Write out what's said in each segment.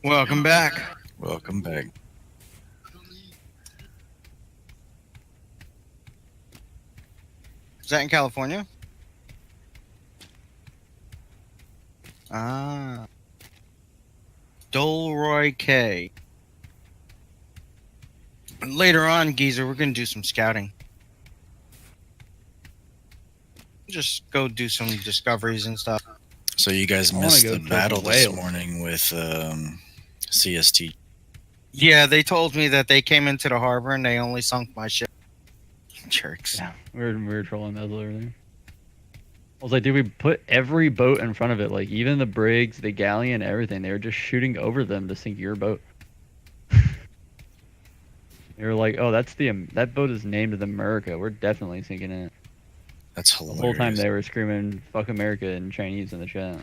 Welcome back. Welcome back. Is that in California? Ah. Dolroy K. Later on, Geezer, we're going to do some scouting. Just go do some discoveries and stuff. So you guys I wanna missed go the check battle the this whales. morning with CST. Yeah, they told me that they came into the harbor and they only sunk my ship. Jerks. Yeah, we were trolling those over there. I was like, dude, we put every boat in front of it, like even the brigs, the galleon, everything. They were just shooting over them to sink your boat. They were like, oh, that boat is named the America. We're definitely sinking it. That's The hilarious. whole time they were screaming "fuck America" in Chinese in the chat.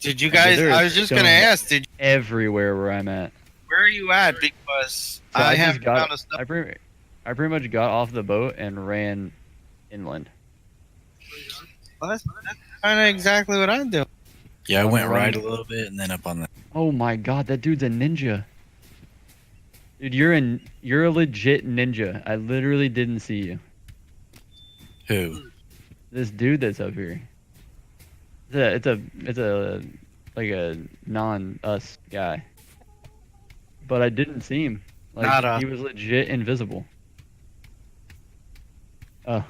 Did you guys? there I is was just going to stone ask. Everywhere where I'm at. Where are you at? Because So I just haven't got- found a stuff. I pretty much got off the boat and ran inland. Well, that's kind of exactly what I'm doing. Yeah, I I'm went right running. a little bit and then up on the. Oh my god, that dude's a ninja. Dude, you're a legit ninja. I literally didn't see you. Who? This dude that's up here. It's a like a non-us guy. But I didn't see him. Like Not us. he was legit invisible. Oh,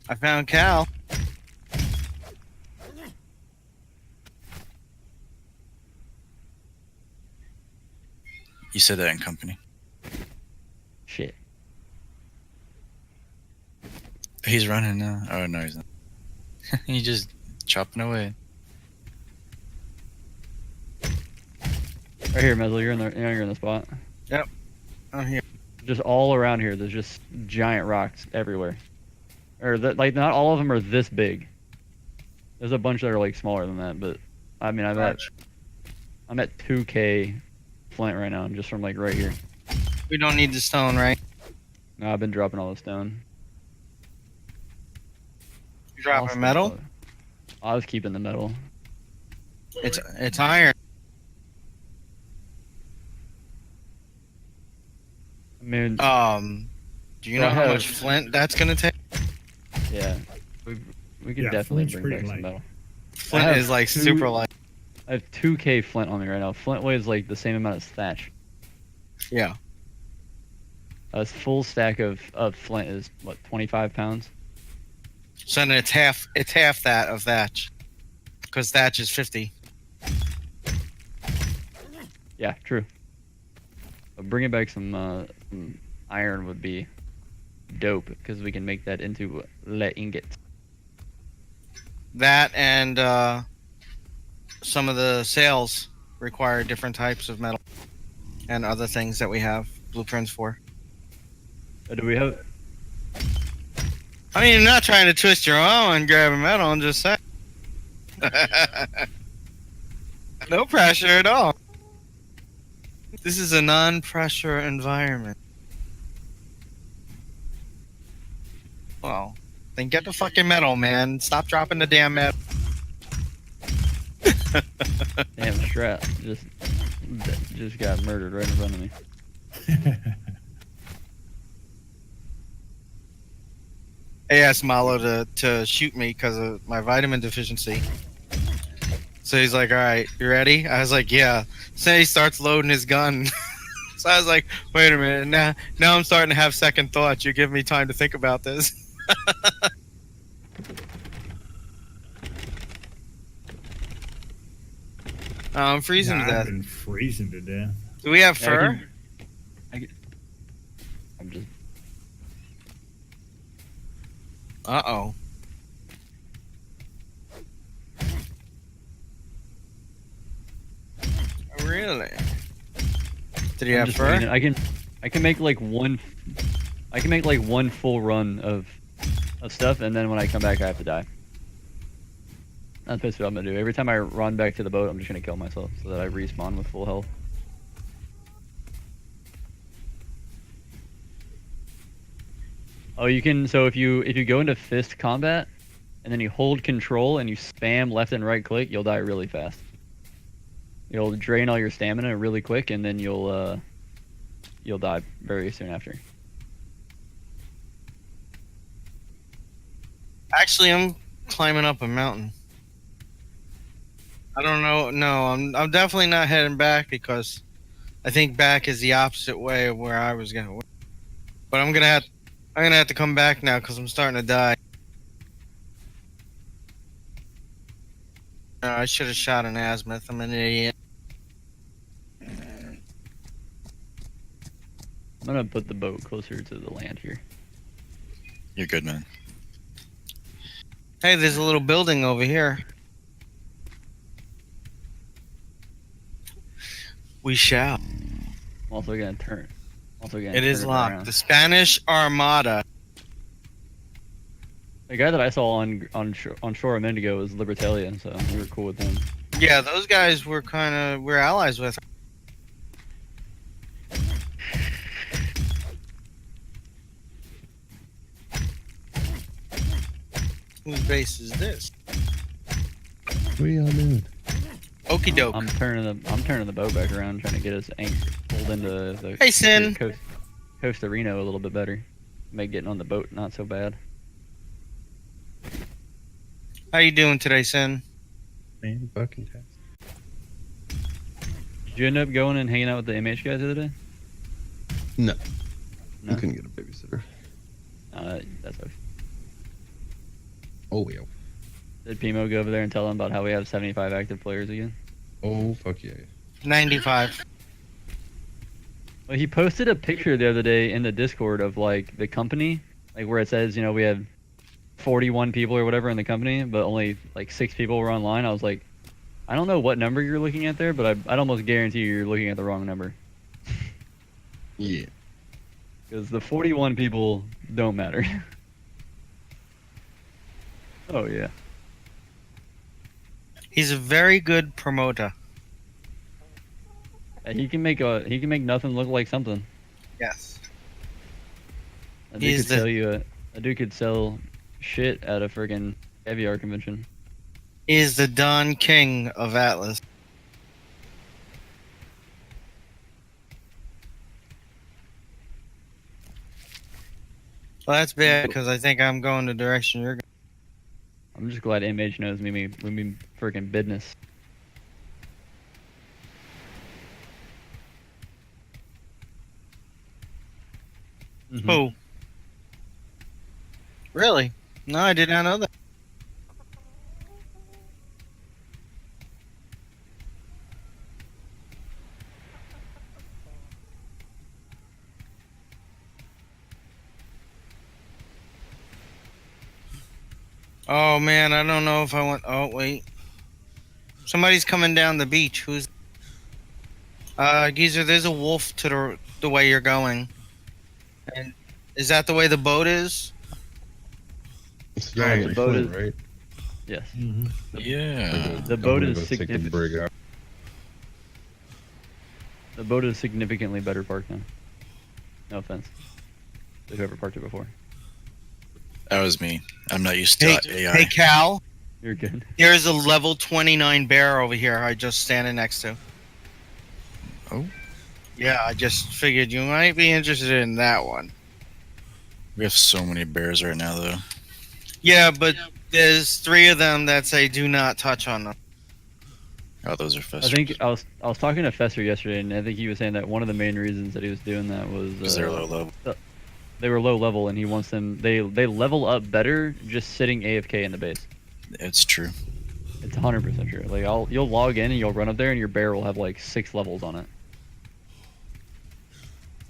I found Cal. You said that in company. shit. He's running now. Oh no, he's not. He's just chopping away. Right here, Mezzle, you're in the spot. I'm here. Just all around here, there's just giant rocks everywhere. Or like not all of them are this big. There's a bunch that are like smaller than that, but I mean I'm at 2K flint right now, just from like right here. We don't need the stone, right? No, I've been dropping all the stone. You're dropping metal? I was keeping the metal. It's iron. I mean, Do you So know I how have- much flint that's gonna take? yeah, we can Yeah, definitely flint's bring pretty back some light. metal. Flint have is like two- super light. I have 2K flint on me right now. Flint weighs like the same amount as thatch. Yeah. A full stack of flint is what, 25 pounds? So then it's half that of thatch, because thatch is 50. Yeah, true. But bringing back some iron would be dope because we can make that into lead ingots. That and some of the sails require different types of metal and other things that we have blueprints for. Do we have? I mean, you're not trying to twist your arm and grab a metal. I'm just saying. No pressure at all. This is a non-pressure environment. Well, then get the fucking metal, man. Stop dropping the damn metal. Damn, Strat just got murdered right in front of me. I asked Malo to shoot me because of my vitamin deficiency. So he's like, all right, you ready? I was like, yeah. So he starts loading his gun. So I was like, wait a minute. Now I'm starting to have second thoughts. You give me time to think about this. I'm freezing to I've death. been freezing to death. Do we have Yeah, fur? I'm just. Uh-oh. Really? Did you I'm have just fur? waiting. I can make like one. I can make like one full run of stuff, and then when I come back, I have to die. That's basically what I'm gonna do. Every time I run back to the boat, I'm just gonna kill myself so that I respawn with full health. Oh, you can. So if you go into fist combat, and then you hold control and you spam left and right click, you'll die really fast. You'll drain all your stamina really quick, and then you'll die very soon after. Actually, I'm climbing up a mountain. I don't know. No, I'm definitely not heading back because I think back is the opposite way of where I was going. But I'm gonna have to come back now because I'm starting to die. I should have shot an azimuth. I'm an idiot. I'm gonna put the boat closer to the land here. You're good, man. Hey, there's a little building over here. We shall. I'm also gonna turn. It is locked. Around. The Spanish Armada. The guy that I saw on shore a minute ago was Libertalian, so we were cool with him. Yeah, those guys we're allies with. Whose base is this? What are y'all doing? Okie doke. I'm turning the boat back around, trying to get us pulled into the Hey, Sin. Costa Reno a little bit better. Make getting on the boat not so bad. How you doing today, Sin? Man, fucking test. Did you end up going and hanging out with the MH guys the other day? No. No. I couldn't get a babysitter. That's okay. Oh, well. Did Pimo go over there and tell them about how we have 75 active players again? Oh, fuck yeah. 95. Well, he posted a picture the other day in the Discord of like the company, like where it says, you know, we have 41 people or whatever in the company, but only like 6 people were online. I was like, I don't know what number you're looking at there, but I'd almost guarantee you're looking at the wrong number. Yeah. Because the 41 people don't matter. Oh yeah. He's a very good promoter. He can make nothing look like something. Yes. A dude He's could sell you a dude could sell shit at a friggin' caviar convention. He is the Don King of Atlas. Well, that's bad because I think I'm going the direction you're going. I'm just glad MH knows me friggin' business. Mhm. Who? Really? No, I did not know that. Oh man, I don't know if I want. Oh wait, somebody's coming down the beach. Who's? Geezer, there's a wolf to the way you're going. And is that the way the boat is? It's Right, y'all the are boat Flint, is- right? Yes. Yeah. The boat I'm is gonna go take the significant. brig out. The boat is significantly better parked now. No offense to whoever parked it before. That was me. I'm not used to AI. Hey Cal, You're good. there's a level 29 bear over here. I just standing next to. Oh. Yeah, I just figured you might be interested in that one. We have so many bears right now, though. Yeah, but there's 3 of them that say do not touch on them. Oh, those are I fest. think I was talking to Fester yesterday, and I think he was saying that one of the main reasons that he was doing that was Because they're low level. they were low level, and he wants them. They level up better just sitting AFK in the base. It's true. It's 100% true. Like you'll log in and you'll run up there, and your bear will have like 6 levels on it.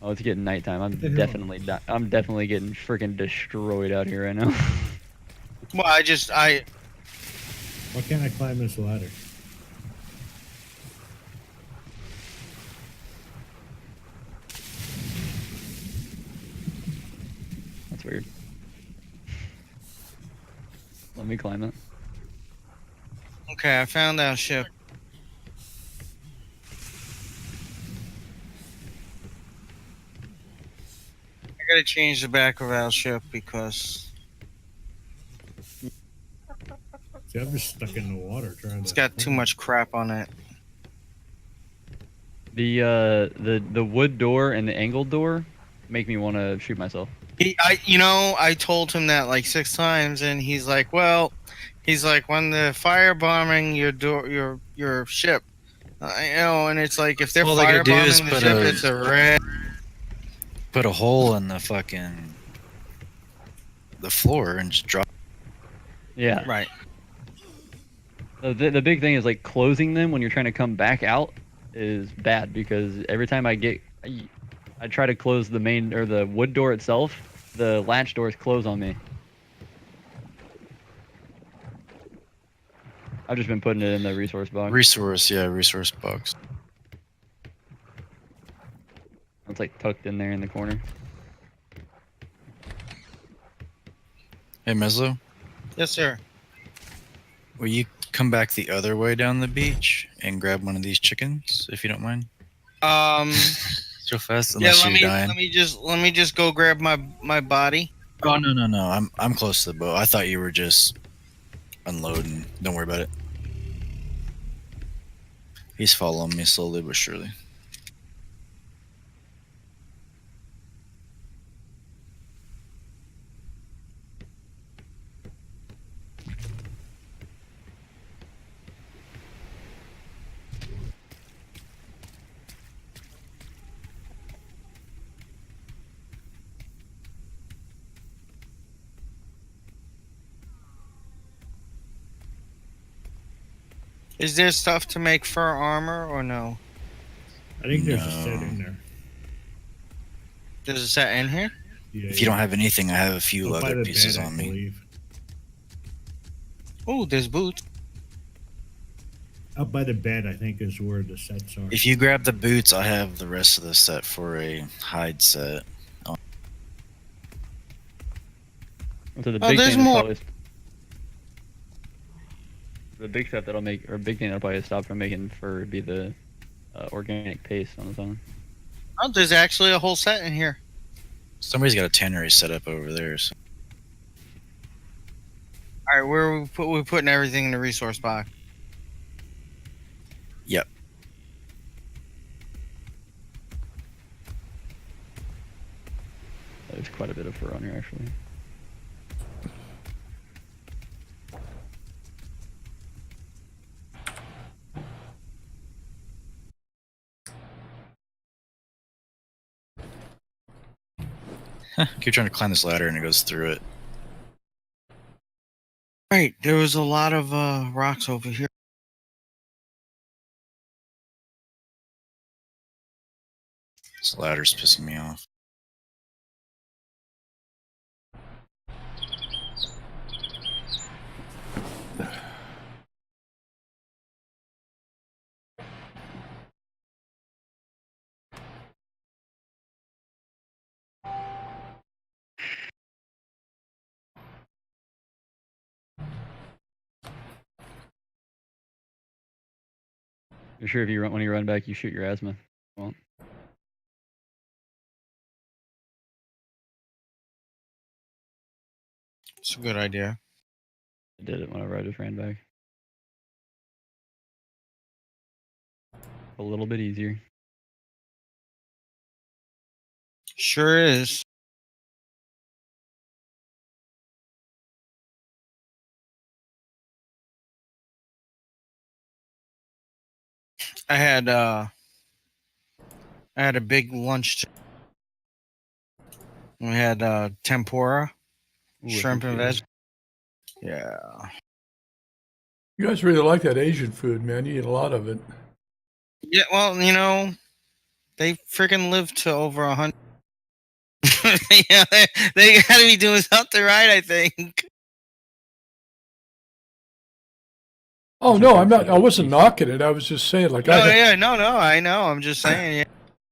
Oh, it's getting nighttime. I'm definitely getting freaking destroyed out here right now. Well, Why can't I climb this ladder? That's weird. Let me climb it. Okay, I found our ship. I gotta change the back of our ship because See, I'm just stuck in the water trying it's to. got too much crap on it. The wood door and the angled door make me want to shoot myself. I told him that like 6 times, and he's like, "Well, he's like, when the firebombing your ship, and it's like if they're All they gotta do is firebombing the put ship, a- it's a red." Put a hole in the fucking the floor and just drop. Yeah. Right. The big thing is like closing them when you're trying to come back out is bad because every time I try to close the main or the wood door itself, the latch doors close on me. I've just been putting it in the resource box. Resource box. It's like tucked in there in the corner. Hey, Meslo, Yes, sir. will you come back the other way down the beach and grab one of these chickens, if you don't mind? So fast, Yeah. unless Let you're dying. me just go grab my body. Oh no! I'm close to the boat. I thought you were just unloading. Don't worry about it. He's following me slowly but surely. Is there stuff to make fur armor or no? I think there's a No. set in there. There's a set in here. Yeah, If you don't have anything, I have a few Up by leather the pieces bed, I on me. believe. Oh, there's boots. Up by the bed, I think, is where the sets are. If you grab the boots, I have the rest of the set for a hide set. So the Oh, big there's thing more. the big stuff that'll make, or big thing that'll probably stop from making fur would be the organic paste on its own. Oh, there's actually a whole set in here. Somebody's got a tannery set up over there. So. All right, we're putting everything in the resource box. Yep. There's quite a bit of fur on here actually. Keep trying to climb this ladder and it goes through it. Right, there was a lot of rocks over here. This ladder's pissing me off. You're sure if you run when you run back, you shoot your asthma? Well, It's a good idea. I did it whenever I just ran back. A little bit easier. Sure is. I had a big lunch. We had tempura, Ooh, shrimp and veg. appreciate Yeah. You guys really like that Asian food, man. You eat a lot of it. Yeah. Well, they freaking live to over 100. Yeah, they gotta be doing something right, I think. Oh no, I'm not. I wasn't knocking it. I was just saying, like No, I yeah, no, I know. I'm just saying. Yeah.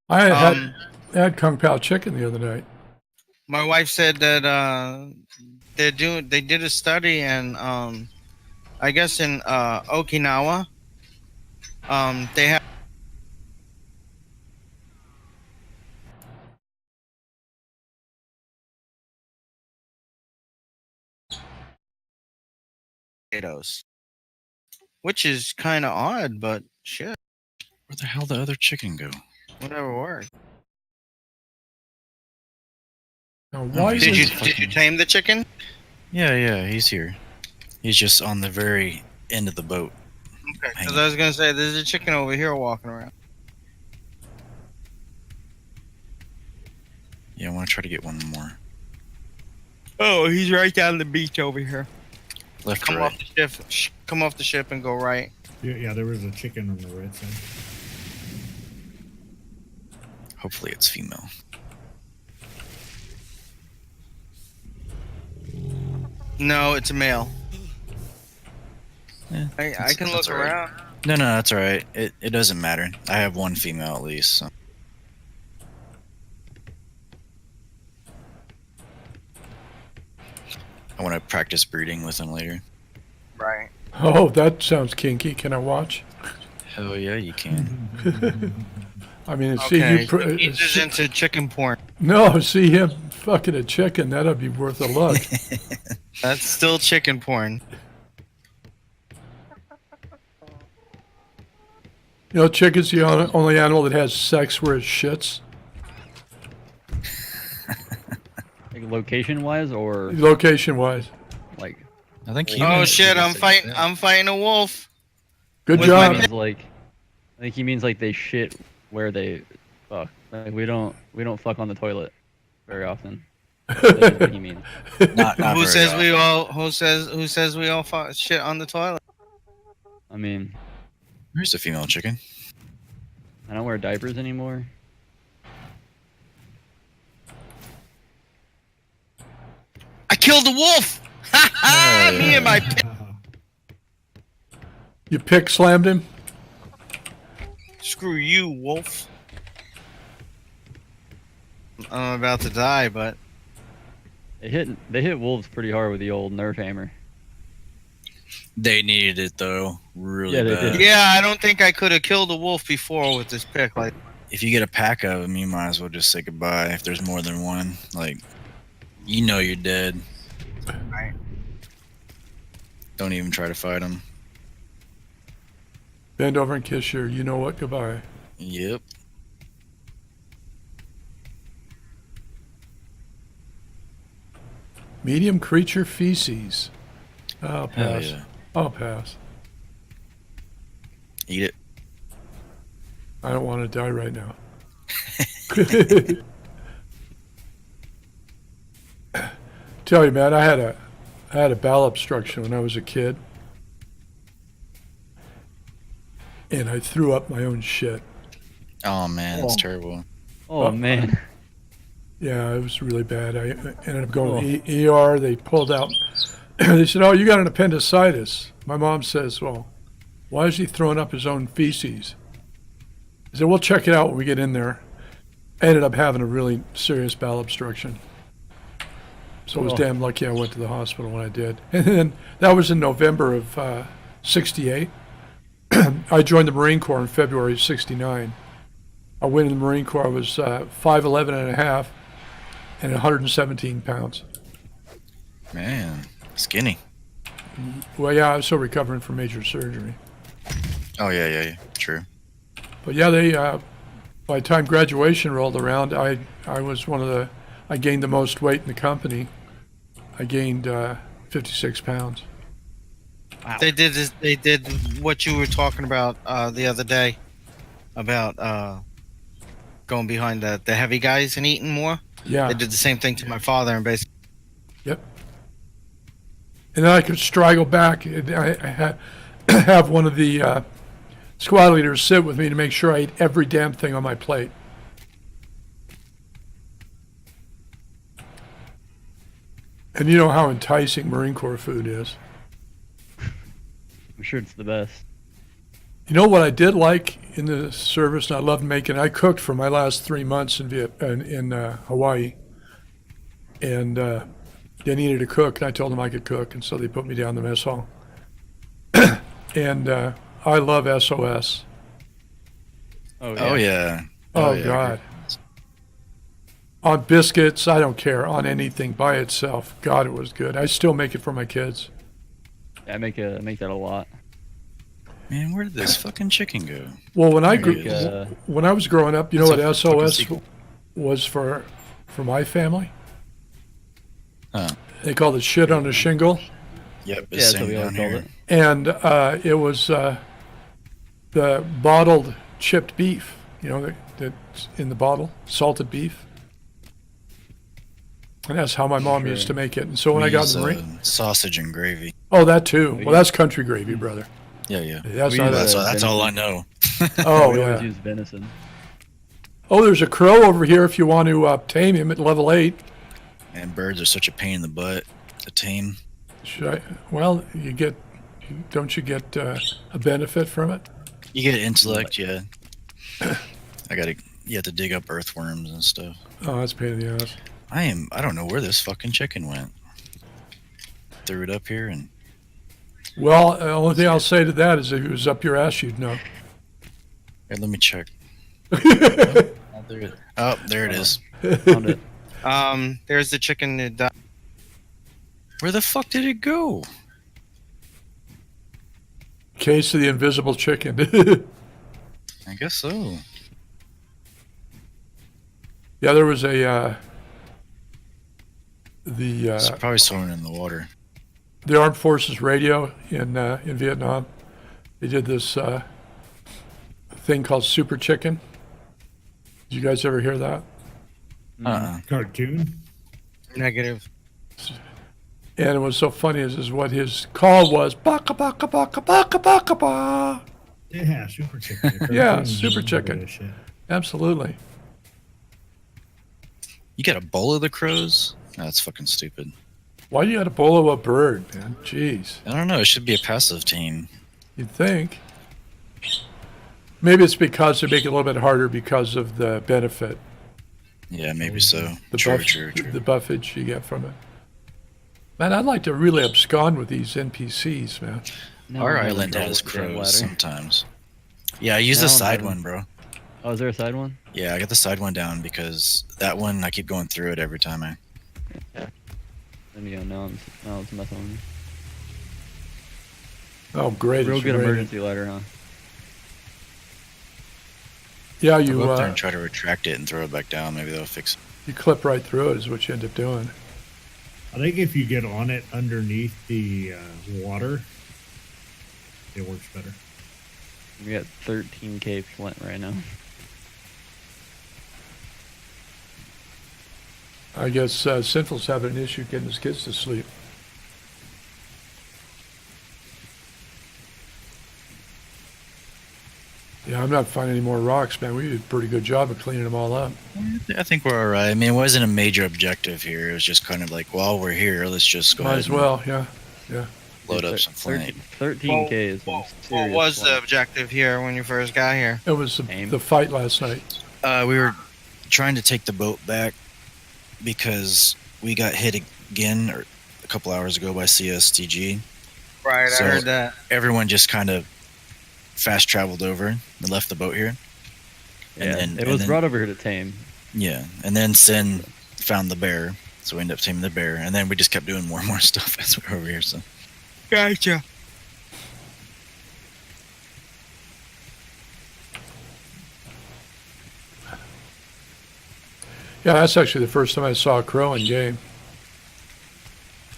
I Um, had Kung Pao chicken the other night. my wife said that they did a study, and I guess in Okinawa, they have potatoes, which is kind of odd, but shit, Where the hell the other chicken go? whatever works. Now, why he's Did is you just did you fucking- tame the chicken? Yeah, he's here. He's just on the very end of the boat. Okay, because Hang I was gonna say there's a chicken over here walking around. Yeah, I want to try to get one more. Oh, he's right down the beach over here. Left Come or right? off the ship. Come off the ship and go right. Yeah, there was a chicken on the right side. Hopefully it's female. No, it's a male. Yeah, I that's- can that's look all right. around. No, that's all right. It doesn't matter. I have one female at least. So. I want to practice breeding with them later. Right. Oh, that sounds kinky. Can I watch? Hell yeah, you can. I mean, see Okay. you. He's just into chicken porn. No, see him fucking a chicken. That'd be worth a look. That's still chicken porn. You know, chicken's the only animal that has sex where it shits. Like location wise or Location-wise. like I think Oh humans shit! do I'm the same fighting. thing. I'm fighting a wolf. Good With job. my- means like I think he means like they shit where they fuck. Like we don't fuck on the toilet very often. That's what he means. Not Who very says often. we all? Who says we all shit on the toilet? I mean, Here's a female chicken. I don't wear diapers anymore. I killed a wolf. Ha ha! Me and my pit. You pick slammed him? Screw you, wolf. I'm about to die, but They hit wolves pretty hard with the old Nerf hammer. They needed it though, really Yeah, they bad. did. yeah, I don't think I could have killed a wolf before with this pick. Like, If you get a pack of them, you might as well just say goodbye. If there's more than one, like, you know you're dead. Right. Don't even try to fight them. Bend over and kiss your you know what goodbye. Yep. Medium creature feces. I'll Hell pass. yeah. I'll pass. Eat it. I don't want to die right now. Tell you, man, I had a bowel obstruction when I was a kid, and I threw up my own shit. Oh man, that's Oh. terrible. Oh man. Yeah, it was really bad. I ended up going to the ER. They pulled out. They said, "Oh, you got an appendicitis." My mom says, "Well, why is he throwing up his own feces?" I said, "We'll check it out when we get in there." I ended up having a really serious bowel obstruction. So I was Oh. damn lucky I went to the hospital when I did. And then that was in November of '68. I joined the Marine Corps in February of '69. I went in the Marine Corps. I was 5'11" and a half and 117 pounds. Man, skinny. Well, yeah, I was still recovering from major surgery. Oh yeah. True. But yeah, they by the time graduation rolled around, I was I gained the most weight in the company. I gained 56 pounds. they did this. They did what you were talking about the other day about going behind the heavy guys and eating more. Yeah. They did the same thing to my father, and basically, Yep. And then I could straggle back. And I had have one of the squad leaders sit with me to make sure I ate every damn thing on my plate. And you know how enticing Marine Corps food is. I'm sure it's the best. You know what I did like in the service, and I loved making. I cooked for my last 3 months in Hawaii, and they needed a cook, and I told them I could cook, and so they put me down the mess hall. And I love SOS. Oh yeah. Oh yeah. Oh, yeah. God. On biscuits, I don't care. On anything by itself, God, it was good. I still make it for my kids. Yeah, I make that a lot. Man, where did this fucking chicken go? Well, when I There grew, he is. when I was growing up, you know That's what a fucking SOS sequel. was for my family? Huh. They called it shit on a shingle, Yep, Yeah, it's that's what same we always down called here. it. and it was the bottled chipped beef. You know, that's in the bottle, salted beef. And that's how my mom Sure. used to make it. And so when We I got use, in the Marine, sausage and gravy. oh, that too. We Well, that's country gravy, brother. Yeah, yeah. That's We not use, that. That's all I know. Oh, we always yeah. use venison. Oh, there's a crow over here if you want to tame him at level 8. And birds are such a pain in the butt to tame. Should I? Well, don't you get a benefit from it? You get intellect, yeah. You have to dig up earthworms and stuff. Oh, that's a pain in the ass. I don't know where this fucking chicken went. Threw it up here and Well, the only thing I'll say to that is if it was up your ass, you'd know. here, let me check. Oh, there it is. Found it. There's the chicken that died. Where the fuck did it go? Case of the invisible chicken. I guess so. Yeah, there was a It's probably swimming in the water. the Armed Forces radio in Vietnam. They did this thing called Super Chicken. Did you guys ever hear that? Cartoon? Negative. And it was so funny is what his call was. Baka baka baka baka baka ba. Yeah, Super Chicken. The Yeah, cartoons Super and Chicken. all that shit. Absolutely. You got a bowl of the crows? No, that's fucking stupid. Why do you got to bolo a bird, man? Jeez. I don't know. It should be a passive team. You'd think. Maybe it's because they make it a little bit harder because of the benefit, Yeah, maybe so. the True, buff, true, true. the buffage you get from it. Man, I'd like to really abscond with these NPCs, man. No, Our I'm having island trouble has with the damn crows ladder. sometimes. Yeah, I use the Now I'm side having- one, bro. Oh, is there a side one? Yeah, I got the side one down because that one I keep going through it every time I. Then you go, now it's messing with me. Oh, great. Real it's good raining. emergency ladder, huh? Yeah, I'll you go up there and try to retract it and throw it back down. Maybe that'll fix it. you clip right through it is what you end up doing. I think if you get on it underneath the water, it works better. We got 13k flint right now. I guess Sinful's having an issue getting his kids to sleep. Yeah, I'm not finding any more rocks, man. We did a pretty good job of cleaning them all up. I think we're all right. I mean, it wasn't a major objective here. It was just kind of like, while we're here, let's just go Might ahead as and well, yeah. load up some flint. 13k is some What serious was the flint. objective here when you first got here? It was Aim. the fight last night. We were trying to take the boat back because we got hit again a couple hours ago by CSTG. Right, So- I heard that. Everyone just kind of fast traveled over and left the boat here. Yeah, then- it and was then- brought over here to tame. Yeah, and then Sin found the bear, so we ended up taming the bear, and then we just kept doing more and more stuff as we were over here. So Gotcha. Yeah, that's actually the first time I saw a crow in game.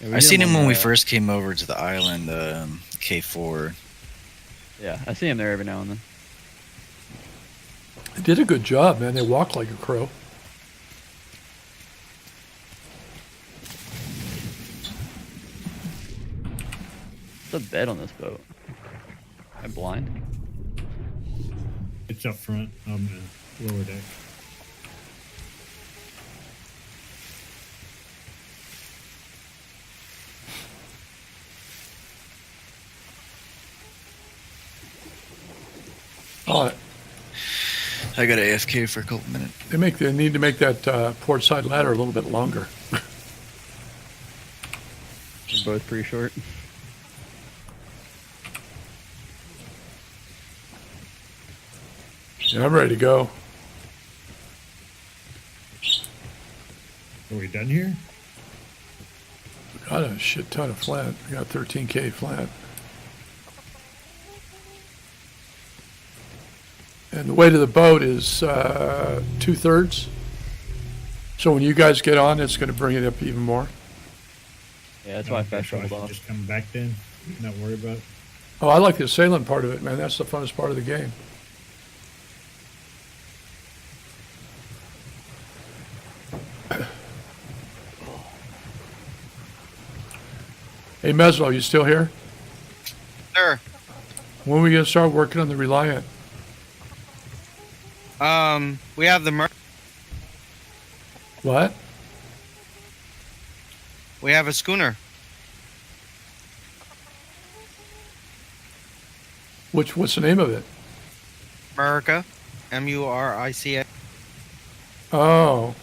Yeah, we I get seen him on when we the- first came over to the island, K4. Yeah, I see him there every now and then. They did a good job, man. They walk like a crow. What's the bed on this boat? I'm blind. It's up front on the lower deck. Oh, I got AFK for a couple minutes. they need to make that port side ladder a little bit longer. They're both pretty short. Yeah, I'm ready to go. Are we done here? Got a shit ton of flint. I got 13K flint. And the way to the boat is 2/3. So when you guys get on, it's going to bring it up even more. Yeah, that's why I fast so I traveled should off. just come back then. Not worry about it. Oh, I like the sailing part of it, man. That's the funnest part of the game. Hey, Meslo, you still here? Sure. When are we going to start working on the Reliant? We have the What? we have a schooner. What's the name of it? Murica, Murica. Oh.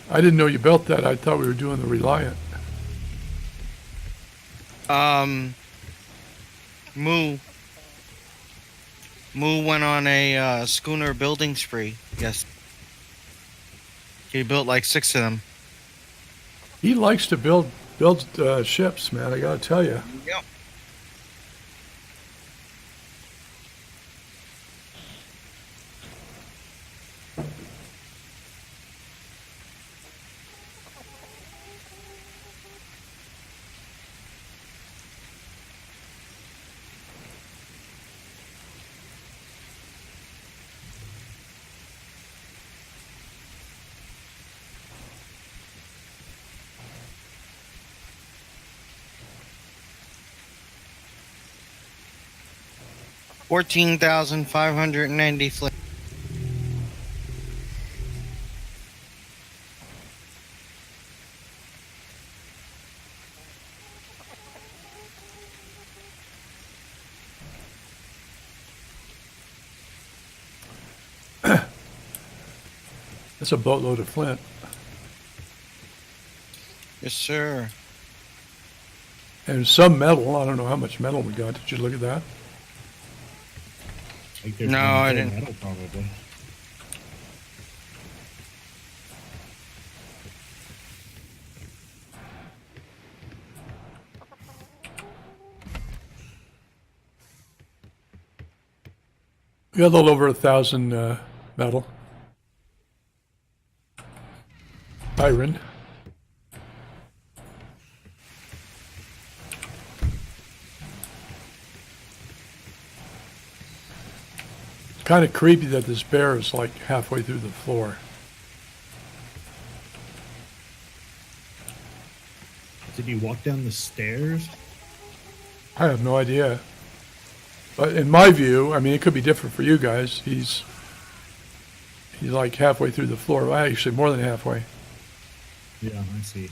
I didn't know you built that. I thought we were doing the Reliant. Moo went on a schooner building spree. Yes. He built like 6 of them. He likes to build ships, man. I got to tell you. Yep. $14,590 flip. That's a boatload of flint. Yes, sir. And some metal. I don't know how much metal we got. Did you look at that? Like there's No, one I full didn't. Metal, probably. We got a little over 1,000 metal. Iron. Kind of creepy that this bear is like halfway through the floor. Did he walk down the stairs? I have no idea. But in my view, I mean, it could be different for you guys. He's like halfway through the floor. Well, actually, more than halfway. Yeah, I see.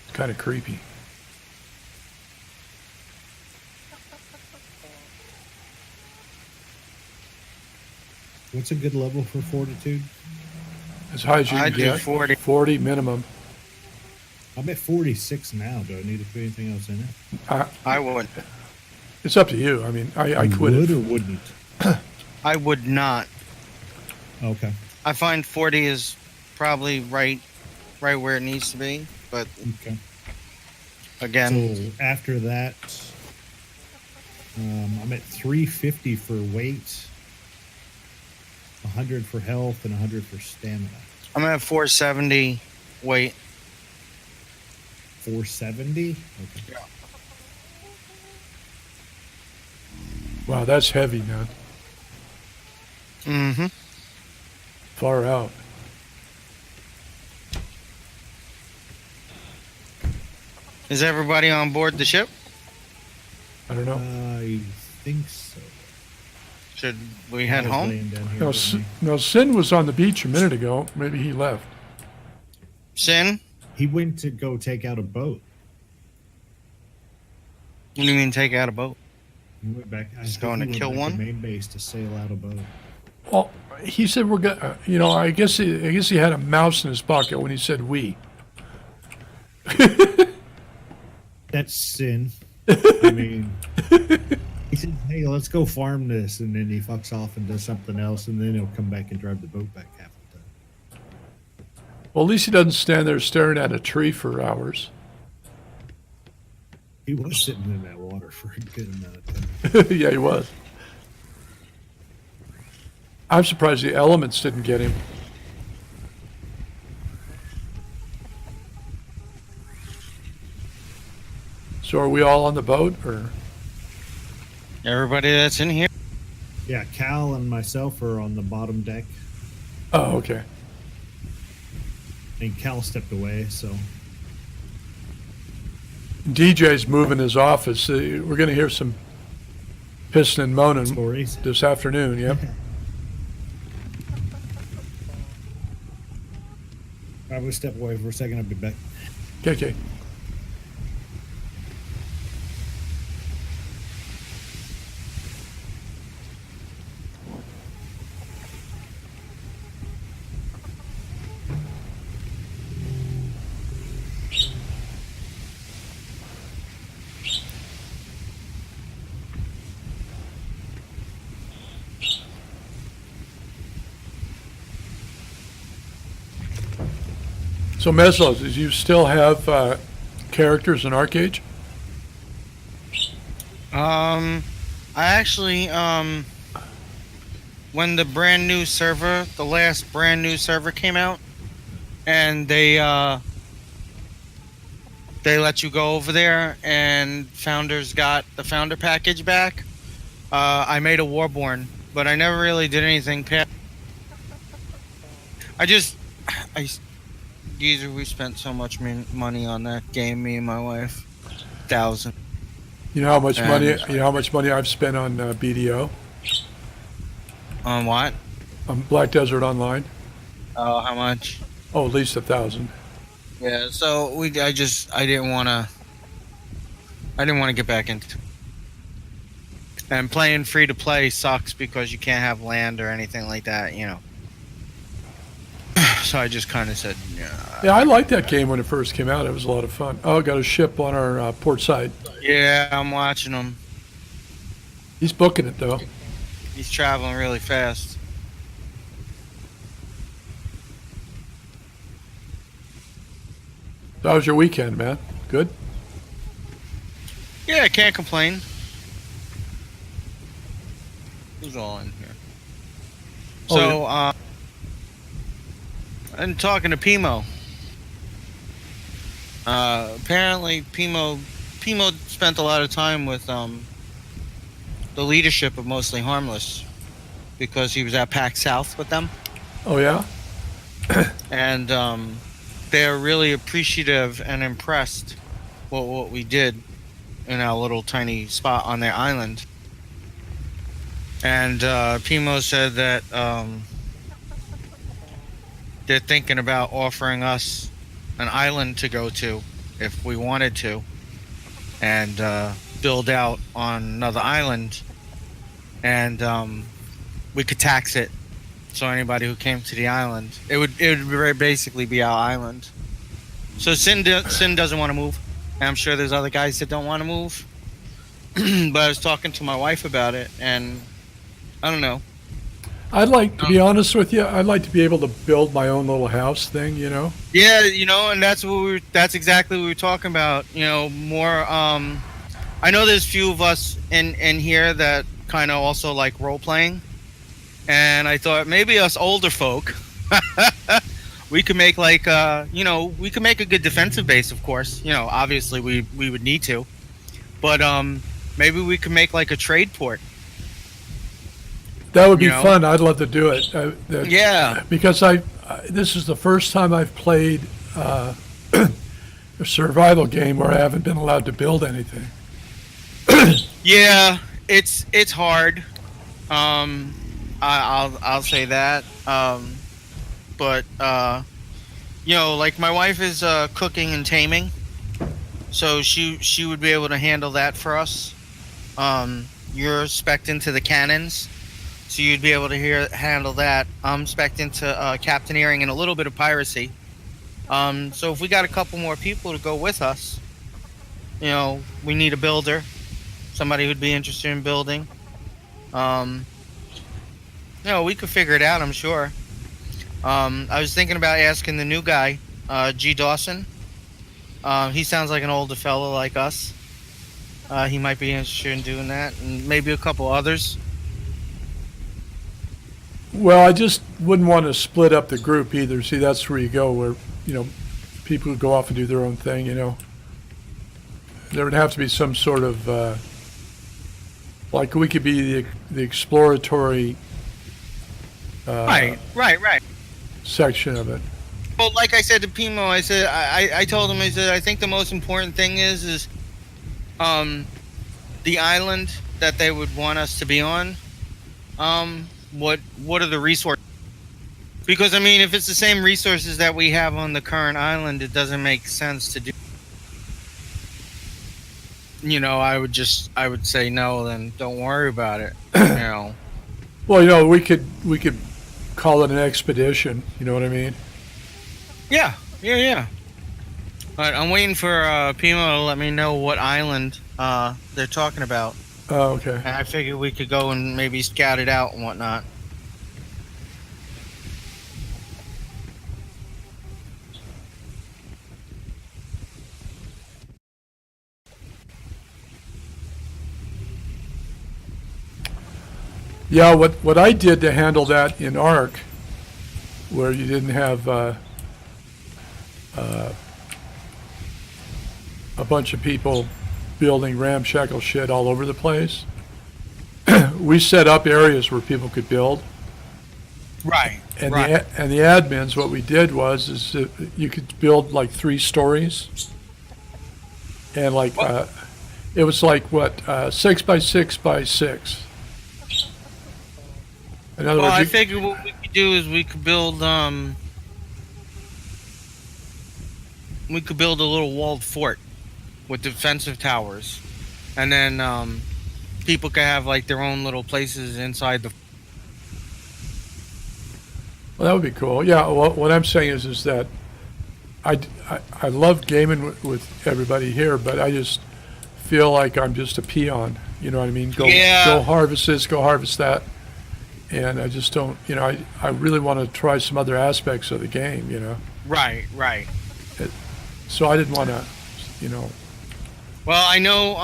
It's kind of creepy. What's a good level for fortitude? As high as you I'd can do get. 40. 40 minimum. I'm at 46 now. Do I need to put anything else in it? I would. It's up to you. I mean, I quit would it. or wouldn't? I would not. Okay. I find 40 is probably right where it needs to be. But Okay. again, So after that, I'm at 350 for weight, 100 for health, and 100 for stamina. I'm at 470 weight. 470? Okay. Wow, that's heavy, man. Mm-hmm. Far out. Is everybody on board the ship? I don't know. I think so. Should we head I was home? laying down here No, with me. no, Sin was on the beach a minute ago. Maybe he left. Sin? He went to go take out a boat. What do you mean take out a boat? He went back. I He's think going he to went kill back one? main base to sail out a boat. Well, he said we're gonna. You know, I guess he had a mouse in his pocket when he said we. That's sin. I mean, he said, "Hey, let's go farm this," and then he fucks off and does something else, and then he'll come back and drive the boat back half the time. Well, at least he doesn't stand there staring at a tree for hours. He was sitting in that water for a good amount of time. Yeah, he was. I'm surprised the elements didn't get him. So are we all on the boat, or? Everybody that's in here. Yeah, Cal and myself are on the bottom deck, Oh, okay. and Cal stepped away, so DJ's moving his office. We're going to hear some pissing and moaning stories. this afternoon. Yep. I will step away for a second. I'll be back. Okay. Okay. So Meslo, do you still have characters in Arcade? I actually, when the brand new server, the last brand new server came out, and they let you go over there, and founders got the founder package back. I made a Warborn, but I never really did anything past. Geezer, we spent so much money on that game, me and my wife. 1,000. You know how much money? You know how much money I've spent on BDO? On what? On Black Desert Online? Oh, how much? Oh, at least 1,000. Yeah, so I didn't want to get back into. And playing free to play sucks because you can't have land or anything like that, you know. So I just kind of said, yeah. Yeah, I liked that game when it first came out. It was a lot of fun. Oh, got a ship on our port side. Yeah, I'm watching him. He's booking it though. He's traveling really fast. How was your weekend, man? Good? Yeah, I can't complain. Who's all in here? Oh, So, I'm talking to Pimo. Apparently, Pimo spent a lot of time with the leadership of Mostly Harmless because he was at PAX South with them, Oh yeah? and they're really appreciative and impressed with what we did in our little tiny spot on their island. And Pimo said that they're thinking about offering us an island to go to if we wanted to, and build out on another island, and we could tax it. So anybody who came to the island, it would basically be our island. So Sin doesn't want to move, and I'm sure there's other guys that don't want to move. But I was talking to my wife about it, and I don't know. I'd like to be honest with you. I'd like to be able to build my own little house thing. You know? Yeah, you know, and that's exactly what we were talking about. You know, more. I know there's few of us in here that kind of also like role playing, and I thought maybe us older folk, we could make like we could make a good defensive base. Of course, you know, obviously we would need to, but maybe we could make like a trade port. That would be fun. I'd love to do it. Yeah. Because this is the first time I've played a survival game where I haven't been allowed to build anything. Yeah, it's hard. I'll say that. But you know, like my wife is cooking and taming, so she would be able to handle that for us. You're spec'd into the cannons, so you'd be able to handle that. I'm spec'd into captaineering and a little bit of piracy. So if we got a couple more people to go with us, you know, we need a builder. somebody who'd be interested in building. We could figure it out, I'm sure. I was thinking about asking the new guy, G. Dawson. He sounds like an older fellow like us. He might be interested in doing that, and maybe a couple others. Well, I just wouldn't want to split up the group either. See, that's where you go, where, people go off and do their own thing, There would have to be some sort of, like we could be the exploratory Right. section of it. Well, like I said to Pimo, I told him, I think the most important thing is the island that they would want us to be on. What are the resources? Because if it's the same resources that we have on the current island, it doesn't make sense to do. I would say no. Then don't worry about it. Well, we could call it an expedition. You know what I mean? Yeah. But I'm waiting for Pimo to let me know what island they're talking about. Oh, okay. And I figured we could go and maybe scout it out and whatnot. Yeah, what I did to handle that in Ark, where you didn't have a bunch of people building ramshackle shit all over the place, we set up areas where people could build. Right. And the admins, what we did is that you could build like 3 stories, and it was like 6 by 6 by 6. In other words, I figured what we could do is we could build a little walled fort with defensive towers, and then people could have like their own little places inside the. Well, that would be cool. Yeah. Well, what I'm saying is that I love gaming with everybody here, but I just feel like I'm just a peon. You know what I mean? Go harvest this, go harvest that. And I just don't, I really want to try some other aspects of the game, Right. So I didn't want to, Well, I know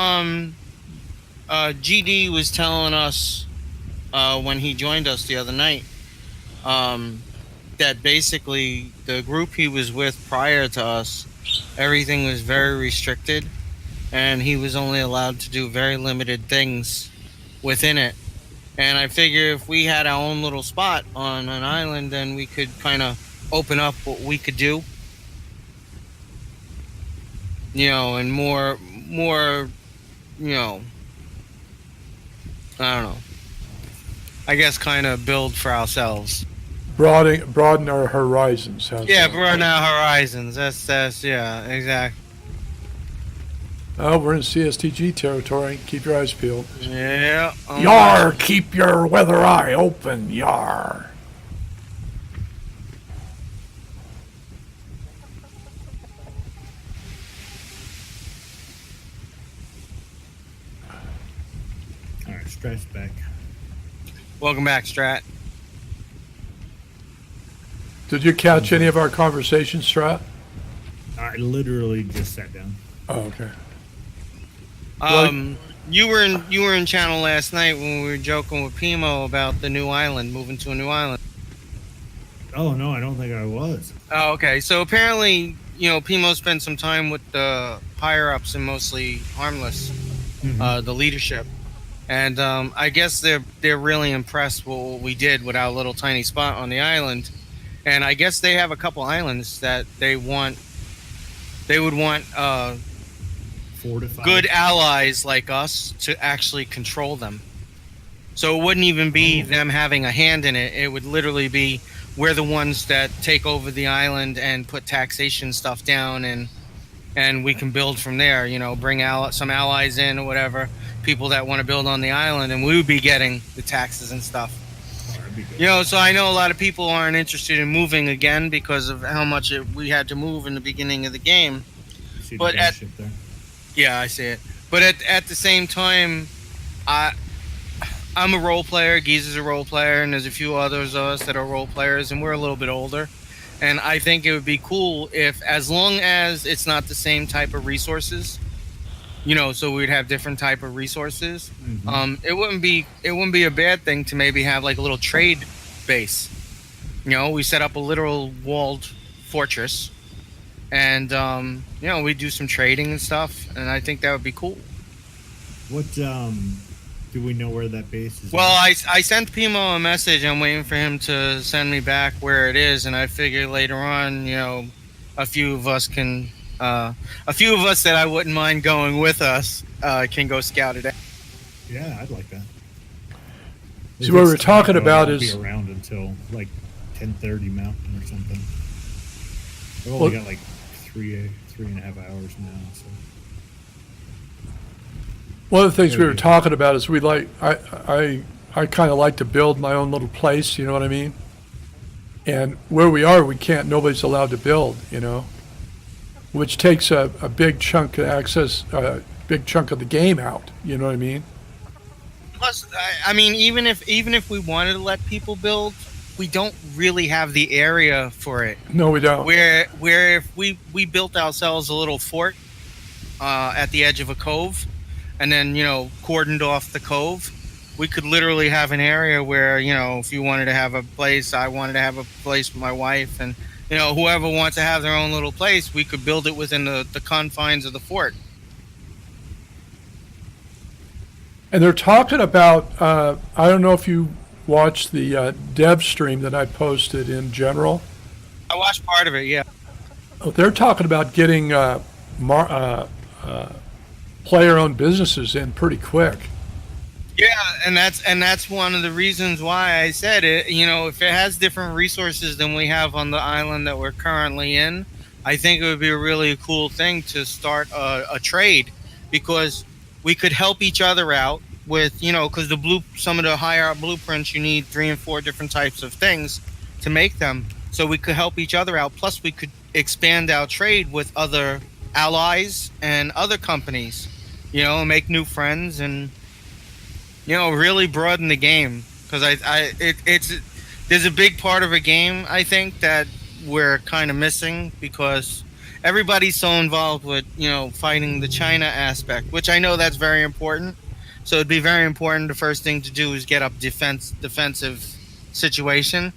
GD was telling us when he joined us the other night that basically the group he was with prior to us, everything was very restricted, and he was only allowed to do very limited things within it. And I figure if we had our own little spot on an island, then we could kind of open up what we could do. And more, I don't know. I guess kind of build for ourselves. broaden our horizons. Broaden our horizons. That's exactly. Oh, we're in CSTG territory. Keep your eyes peeled. Yeah. Yar! Keep your weather eye open. Yar! All right, Strat's back. Welcome back, Strat. Did you catch any of our conversations, Strat? I literally just sat down. Oh, okay. You were in channel last night when we were joking with Pimo about the new island, moving to a new island. Oh no, I don't think I was. Oh, okay. So apparently, Pimo spent some time with the higher ups and mostly Harmless, the leadership, and I guess they're really impressed with what we did with our little tiny spot on the island, and I guess they have a couple islands that they would want Fortified. good allies like us to actually control them. So it wouldn't even be them having a hand in it. It would literally be we're the ones that take over the island and put taxation stuff down, and we can build from there. Bring out some allies in or whatever, people that want to build on the island, and we would be getting the taxes and stuff. That'd be good. So I know a lot of people aren't interested in moving again because of how much we had to move in the beginning of the game. See the but gunship there. Yeah, I see it. But at the same time, I I'm a role player. Geese is a role player, and there's a few others of us that are role players, and we're a little bit older. And I think it would be cool if, as long as it's not the same type of resources, so we'd have different type of resources. It wouldn't be a bad thing to maybe have like a little trade base. We set up a literal walled fortress, and we do some trading and stuff, and I think that would be cool. What do we know where that base is? Well, at? I sent Pimo a message. I'm waiting for him to send me back where it is, and I figure later on, a few of us that I wouldn't mind going with us can go scout it out. Yeah, I'd like that. See, what we're talking about I'll is be around until like 10:30 Mountain or something. I've Well- only got like three and a half hours now. So one of the things we were Okay. talking about is I kind of like to build my own little place, you know what I mean? And where we are, nobody's allowed to build, which takes a big chunk of access, a big chunk of the game out, you know what I mean? Plus, I mean, even if we wanted to let people build, we don't really have the area for it. No, we don't. Where if we built ourselves a little fort at the edge of a cove, and then cordoned off the cove, we could literally have an area where if you wanted to have a place, I wanted to have a place for my wife, and whoever wants to have their own little place, we could build it within the confines of the fort. And they're talking about, I don't know if you watched the dev stream that I posted in general. I watched part of it, yeah. Oh, they're talking about getting player-owned businesses in pretty quick. Yeah, and that's one of the reasons why I said it. If it has different resources than we have on the island that we're currently in, I think it would be a really cool thing to start a trade, because we could help each other out with because some of the higher up blueprints, you need 3 and 4 different types of things to make them. So we could help each other out. Plus, we could expand our trade with other allies and other companies. Make new friends and really broaden the game, because there's a big part of a game I think that we're kind of missing, because everybody's so involved with fighting the China aspect, which I know that's very important. So it'd be very important. The first thing to do is get up defensive situation.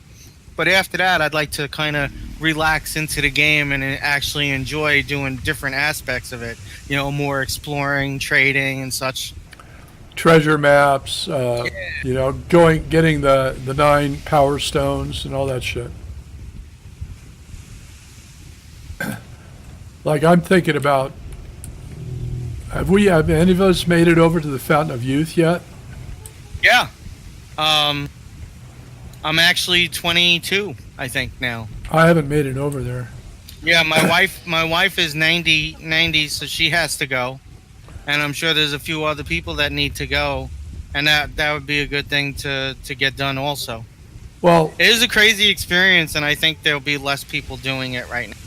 But after that, I'd like to kind of relax into the game and actually enjoy doing different aspects of it. More exploring, trading, and such. Treasure maps, getting the 9 power stones and all that shit. Like, I'm thinking about, have any of us made it over to the Fountain of Youth yet? Yeah. I'm actually 22, I think now. I haven't made it over there. Yeah, my wife is 90, so she has to go. And I'm sure there's a few other people that need to go, and that would be a good thing to get done also. Well, It is a crazy experience, and I think there'll be less people doing it right now.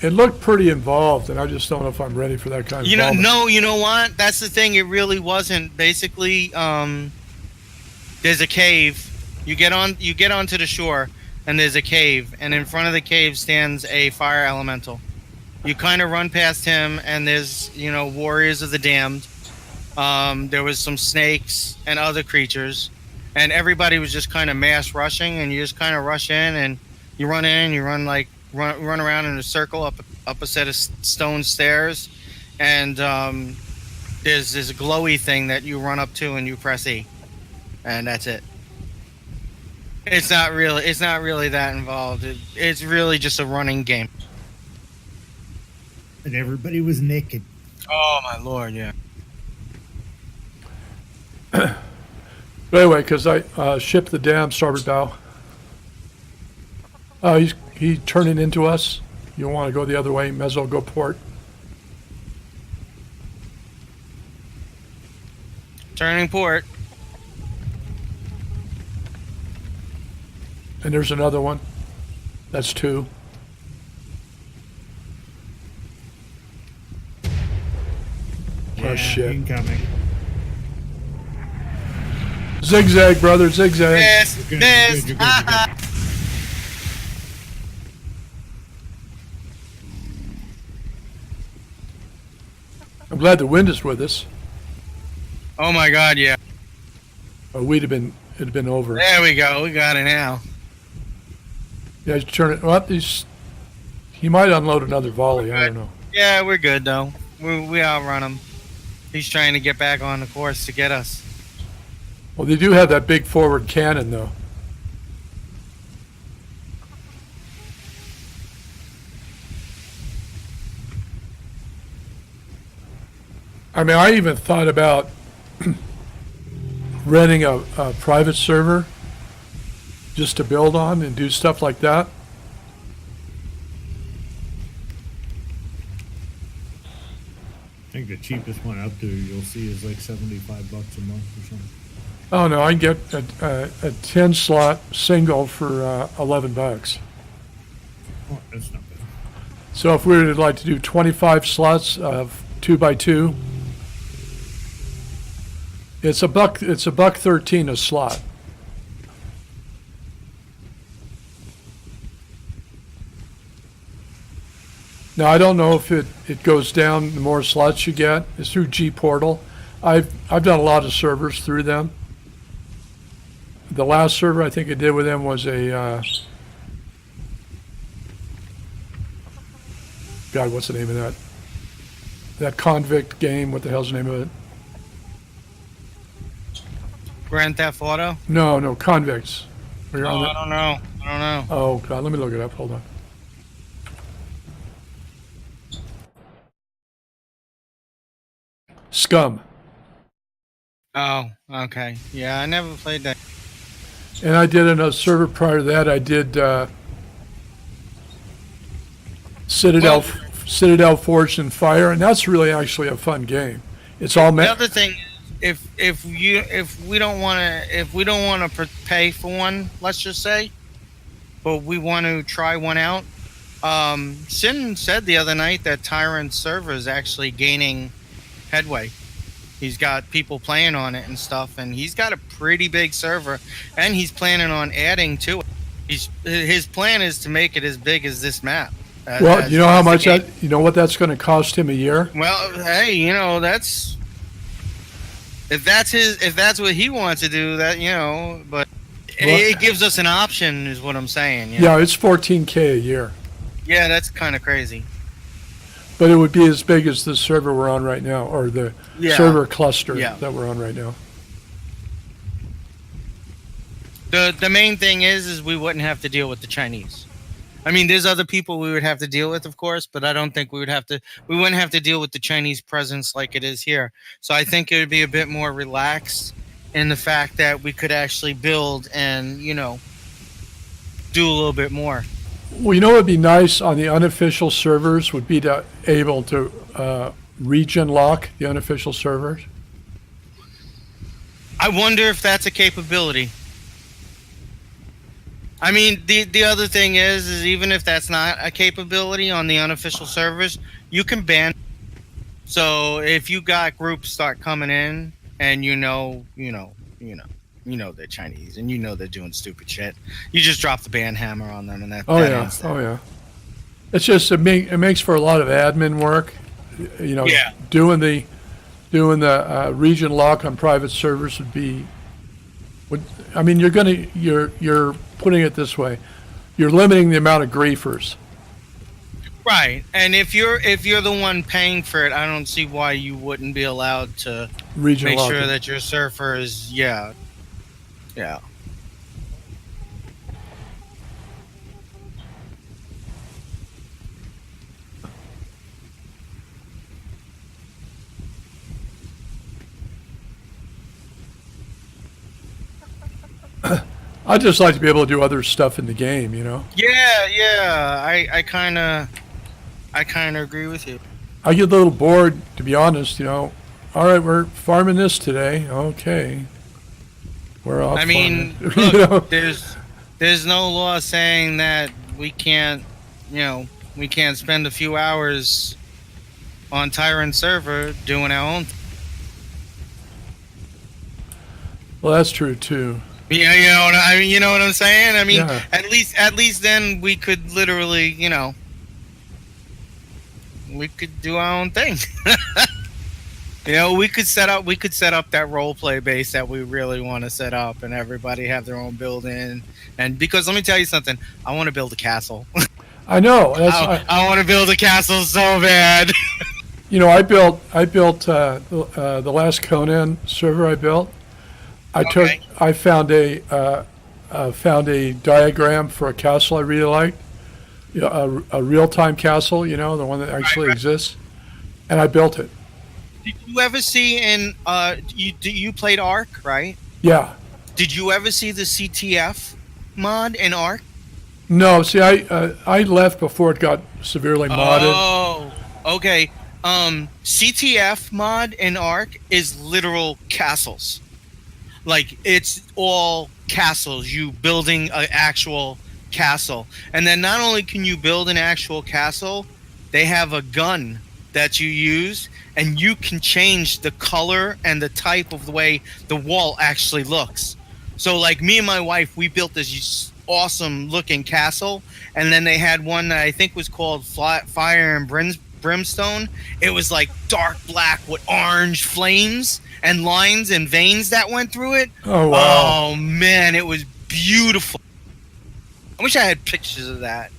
it looked pretty involved, and I just don't know if I'm ready for that kind of involvement. No, you know what? That's the thing. It really wasn't. Basically, there's a cave. You get onto the shore, and there's a cave, and in front of the cave stands a fire elemental. You kind of run past him, and there's warriors of the damned. There was some snakes and other creatures, and everybody was just kind of mass rushing, and you just kind of rush in, and you run run around in a circle up a set of stone stairs, and there's this glowy thing that you run up to and you press E, and that's it. It's not really that involved. It's really just a running game. and everybody was naked. Oh my lord, yeah. But anyway, because I shipped the damn starboard bow. He's turning into us. You want to go the other way, may as well go port. Turning port. And there's another one. That's 2. Yeah, Yeah, shit. incoming. Zigzag, brother, zigzag. Miss, You're good, miss. you're good, you're good, you're good. I'm glad the wind is with us. Oh my God, yeah. Or it'd have been over. There we go. We got it now. Yeah, he's turn it. Well, he might unload another volley. I don't know. Yeah, we're good though. We outrun him. He's trying to get back on the course to get us. Well, they do have that big forward cannon, though. I mean, I even thought about renting a private server just to build on and do stuff like that. I think the cheapest one up there you'll see is like $75 a month or something. Oh no, I can get a 10 slot single for $11. Oh, that's not bad. So if we would like to do 25 slots of 2x2, it's $1.13 a slot. Now I don't know if it goes down the more slots you get. It's through G Portal. I've done a lot of servers through them. The last server I think I did with them was a God, what's the name of that? That convict game. What the hell's the name of it? Grand Theft Auto? No, convicts. We're Oh, on I don't know. I don't know. Oh God, let me look it up. Hold on. Scum. Oh, okay. Yeah, I never played that. And I did another server prior to that. I did Citadel Forged in Fire, and that's really actually a fun game. It's all The other thing, if we don't want to pay for one, let's just say, but we want to try one out. Sin said the other night that Tyrant's server is actually gaining headway. He's got people playing on it and stuff, and he's got a pretty big server, and he's planning on adding to it. His plan is to make it as big as this map. Well, you know how much you know what that's going to cost him a year? Well, hey, that's if that's what he wants to do, that but it gives us an option, is what I'm saying. Yeah, it's $14K a year. Yeah, that's kind of crazy. But it would be as big as the server we're on right now, or the server cluster that we're on right now. The main thing is we wouldn't have to deal with the Chinese. I mean, there's other people we would have to deal with, of course, but I don't think we wouldn't have to deal with the Chinese presence like it is here. So I think it would be a bit more relaxed in the fact that we could actually build and, do a little bit more. Well, what would be nice on the unofficial servers would be to able to region lock the unofficial servers. I wonder if that's a capability. I mean, the other thing is even if that's not a capability on the unofficial servers, you can ban. So if you got groups start coming in and they're Chinese and they're doing stupid shit, you just drop the ban hammer on them and that. Oh yeah. It's just it makes for a lot of admin work. Yeah. Doing the region lock on private servers you're putting it this way, you're limiting the amount of griefers. Right, and if you're the one paying for it, I don't see why you wouldn't be allowed to Region make lock sure it. that your surfer is yeah. I'd just like to be able to do other stuff in the game, Yeah. I kind of agree with you. I get a little bored, to be honest. All right, we're farming this today. Okay, we're off. I mean, farming. look, there's no law saying that we can't spend a few hours on Tyrant server doing our own. Well, that's true too. Yeah, you know what I'm saying. I mean, Yeah. at least then we could literally, we could do our own thing. We could set up that role play base that we really want to set up, and everybody have their own building. And because let me tell you something, I want to build a castle. I know. I want to build a castle so bad. I built the last Conan server I built. Okay. I found a diagram for a castle I really liked, a real-time castle, the one that actually exists, and I built it. Did you ever see you played Ark, right? Yeah. Did you ever see the CTF mod in Ark? No, see, I left before it got severely modded. Oh, okay. CTF mod in Ark is literal castles. Like, it's all castles. You building an actual castle. And then not only can you build an actual castle, they have a gun that you use, and you can change the color and the type of the way the wall actually looks. So, like, me and my wife, we built this awesome looking castle, and then they had one that I think was called Fire and Brimstone. It was like dark black with orange flames and lines and veins that went through it. Oh, wow. Oh man, it was beautiful. I wish I had pictures of that.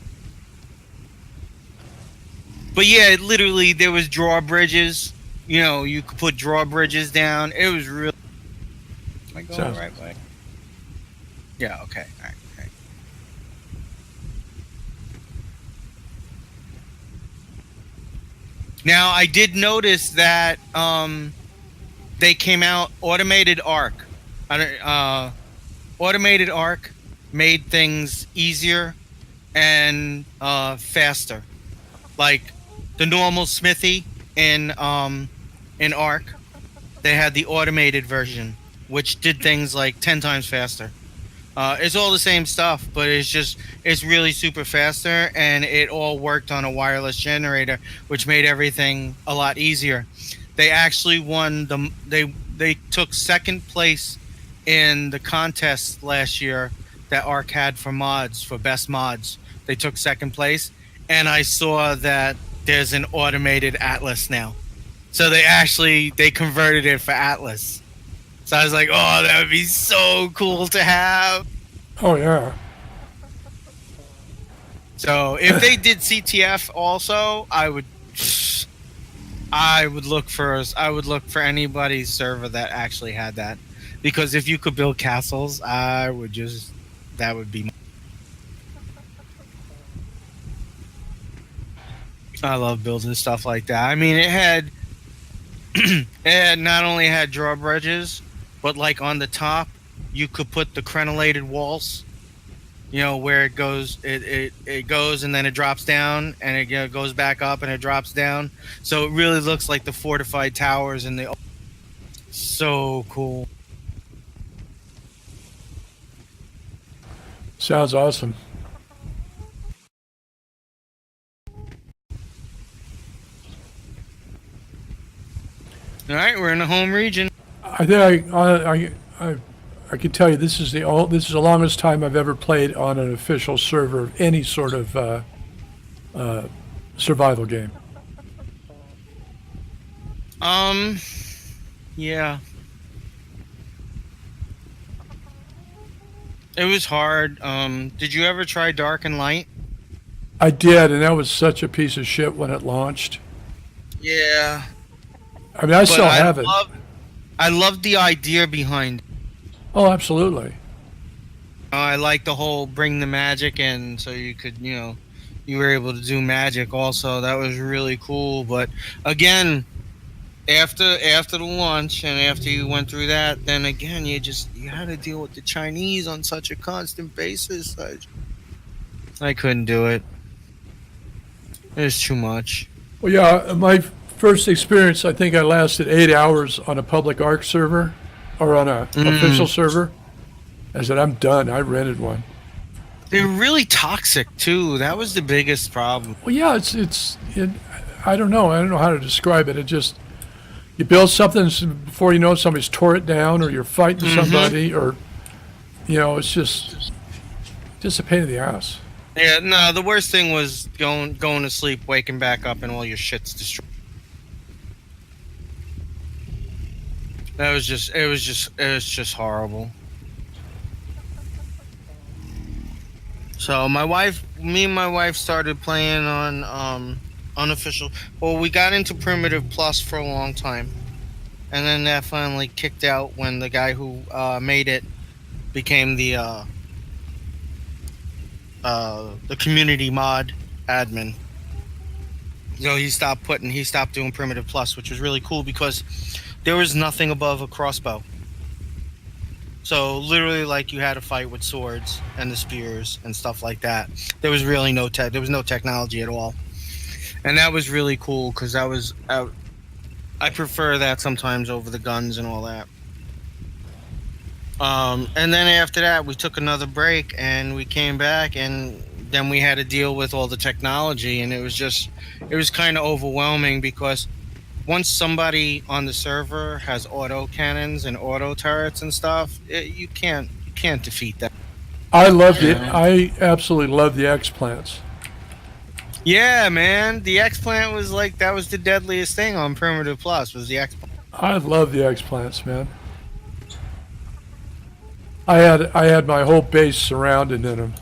But yeah, literally there was drawbridges. You could put drawbridges down. It was real. Am I going the right way? Yeah, okay. All right. Now, I did notice that they came out automated Arc. Automated Arc made things easier and faster. Like the normal smithy in Arc, they had the automated version, which did things like 10 times faster. It's all the same stuff, but it's really super faster, and it all worked on a wireless generator, which made everything a lot easier. They actually won they took second place in the contest last year that Arc had for mods, for best mods. They took second place, and I saw that there's an automated Atlas now. So they converted it for Atlas. So I was like, oh, that would be so cool to have. Oh, yeah. So if they did CTF also, I would look for anybody's server that actually had that. Because if you could build castles, that would be. I love building stuff like that. I mean, it not only had drawbridges, but like on the top, you could put the crenellated walls. Where it goes, it goes and then it drops down, and it goes back up and it drops down. So it really looks like the fortified towers in the. So cool. Sounds awesome. All right, we're in the home region. I think I can tell you this is the longest time I've ever played on an official server of any sort of survival game. Yeah. It was hard. Did you ever try Dark and Light? I did, and that was such a piece of shit when it launched. Yeah. I mean, I still have it. I love the idea behind it. Oh, absolutely. I like the whole bring the magic in, so you could, you were able to do magic also. That was really cool. But again, after the launch and after you went through that, then again, you had to deal with the Chinese on such a constant basis. I couldn't do it. It was too much. Well, yeah, my first experience, I think I lasted 8 hours on a public Arc server, or on a official server. I said, I'm done. I rented one. They're really toxic too. That was the biggest problem. Well, yeah, I don't know. I don't know how to describe it. You build something before you know somebody's tore it down, or you're fighting somebody, or it's just a pain in the ass. Yeah, no, the worst thing was going to sleep, waking back up, and all your shit's destroyed. It was just horrible. So me and my wife started playing on unofficial. Well, we got into Primitive Plus for a long time, and then that finally kicked out when the guy who made it became the community mod admin. He stopped doing Primitive Plus, which was really cool because there was nothing above a crossbow. So literally, like, you had to fight with swords and the spears and stuff like that. There was really no technology at all, and that was really cool because I prefer that sometimes over the guns and all that. And then after that, we took another break and we came back, and then we had to deal with all the technology, and it was kind of overwhelming because once somebody on the server has auto cannons and auto turrets and stuff, you can't defeat that. I absolutely love the X-plants. Yeah, man, the X-plant was that was the deadliest thing on Primitive Plus was the X-plant. I love the X-plants, man. I had my whole base surrounded in them.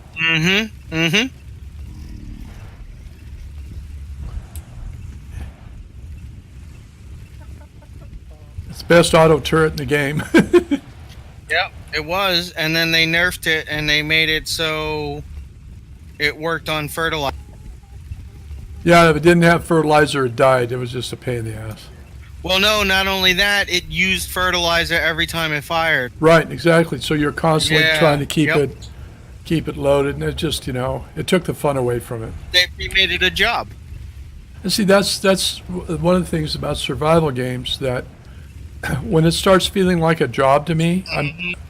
It's the best auto turret in the game. Yep, it was, and then they nerfed it and they made it so it worked on fertilizer. Yeah, if it didn't have fertilizer, it died. It was just a pain in the ass. Well, no, not only that, it used fertilizer every time it fired. Right, exactly. So you're constantly trying to keep Yep. it loaded, and it just it took the fun away from it. They made it a job. And see, that's one of the things about survival games, that when it starts feeling like a job to me,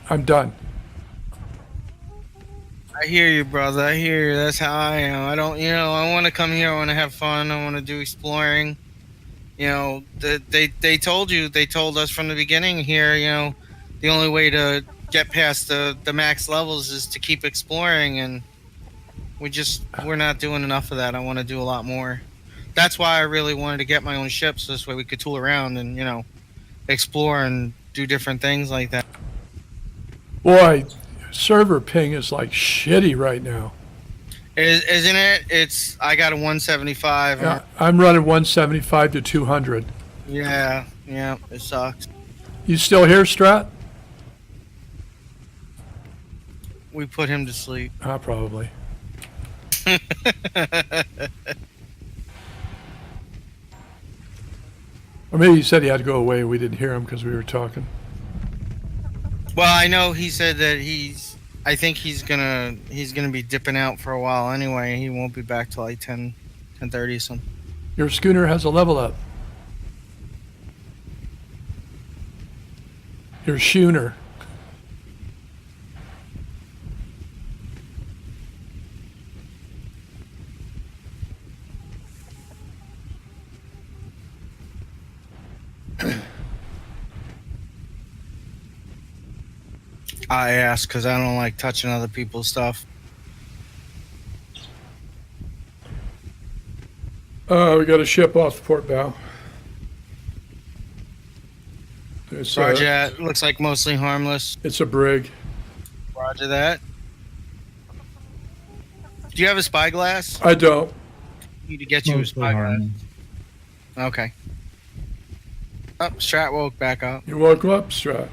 I'm done. I hear you, brother. I hear you. That's how I am. I don't, I want to come here. I want to have fun. I want to do exploring. They told us from the beginning here, the only way to get past the max levels is to keep exploring, and we're not doing enough of that. I want to do a lot more. That's why I really wanted to get my own ship, so this way we could tool around and, explore and do different things like that. Boy, server ping is like shitty right now. Isn't it? I got a 175. Yeah, I'm running 175 to 200. Yeah, it sucks. You still here, Strat? We put him to sleep. Probably. Or maybe he said he had to go away and we didn't hear him because we were talking. Well, I know he said that I think he's gonna be dipping out for a while anyway. He won't be back till like 10:30 something. Your schooner has a level up. Your schooner. I ask because I don't like touching other people's stuff. We got a ship off the port bow. Roger that. Looks like mostly harmless. It's a brig. Roger that. Do you have a spyglass? I don't. Need to get you a spyglass. Okay. Oh, Strat woke back up. You woke up, Strat.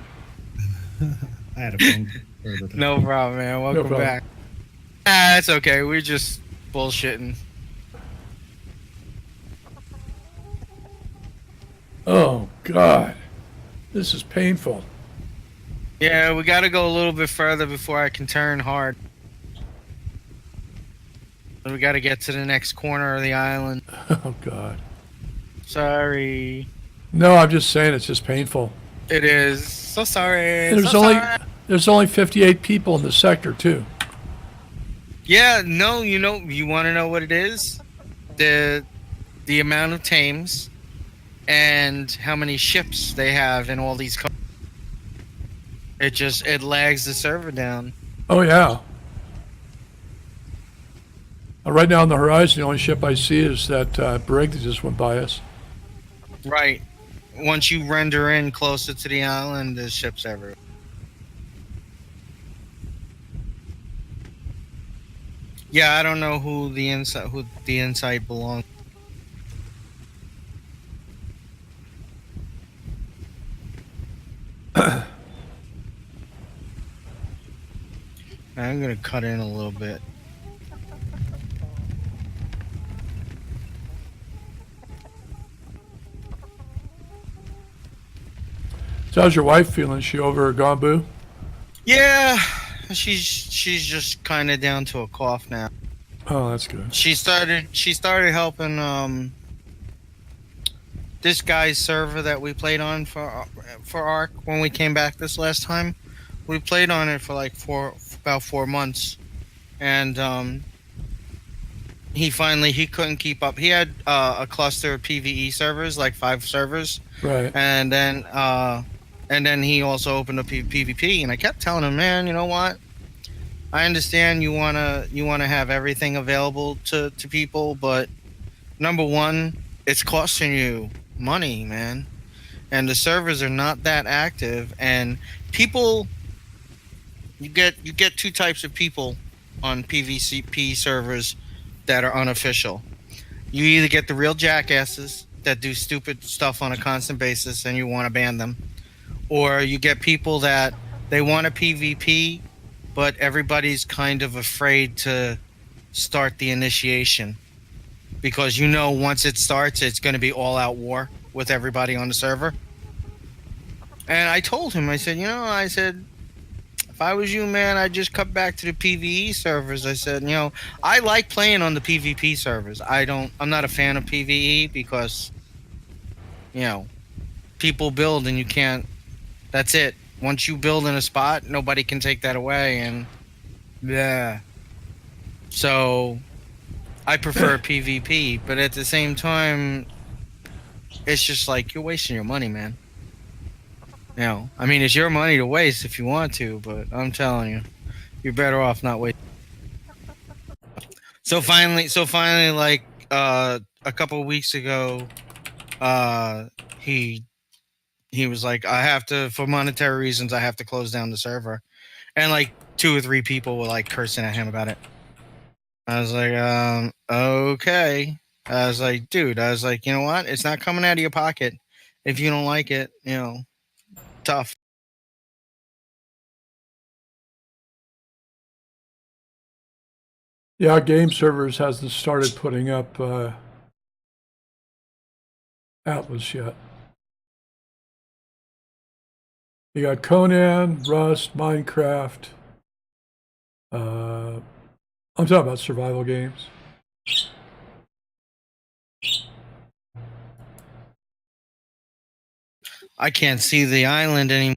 I had a phone for the time. No problem, man. Welcome problem. back. That's okay. We're just bullshitting. Oh, God. This is painful. Yeah, we got to go a little bit further before I can turn hard. We got to get to the next corner of the island. Oh, God. Sorry. No, I'm just saying it's just painful. It is. So sorry. There's only 58 people in the sector, too. Yeah, no, you want to know what it is? The amount of tames and how many ships they have in all these. It lags the server down. Oh yeah. Right now on the horizon, the only ship I see is that brig that just went by us. Right. Once you render in closer to the island, there's ships everywhere. Yeah, I don't know who the inside belongs. I'm gonna cut in a little bit. So how's your wife feeling? Is she over at Gombu? Yeah, she's just kind of down to a cough now. Oh, that's good. She started helping this guy's server that we played on for Ark when we came back this last time. We played on it for like about 4 months, and he couldn't keep up. He had a cluster of PvE servers, like 5 servers, Right. and then he also opened up PvP. And I kept telling him, man, you know what? I understand you wanna have everything available to people, but number one, it's costing you money, man, and the servers are not that active. And people, you get 2 types of people on PvP servers that are unofficial. You either get the real jackasses that do stupid stuff on a constant basis and you want to ban them, or you get people that they want a PvP, but everybody's kind of afraid to start the initiation because once it starts, it's going to be all-out war with everybody on the server. And I told him, I said, if I was you, man, I'd just cut back to the PvE servers. I said, I like playing on the PvP servers. I'm not a fan of PvE because, people build and you can't, that's it. Once you build in a spot, nobody can take that away, and yeah. So I prefer PvP, but at the same time, it's just like you're wasting your money, man. I mean, it's your money to waste if you want to, but I'm telling you, you're better off not wasting. So finally, like a couple of weeks ago, he was like, I have to, for monetary reasons, I have to close down the server. And like 2 or 3 people were like cursing at him about it. I was like, okay. I was like, dude, you know what? It's not coming out of your pocket. If you don't like it, tough. Yeah, game servers hasn't started putting up Atlas yet. You got Conan, Rust, Minecraft. I'm talking about survival games. I can't see the island anymore.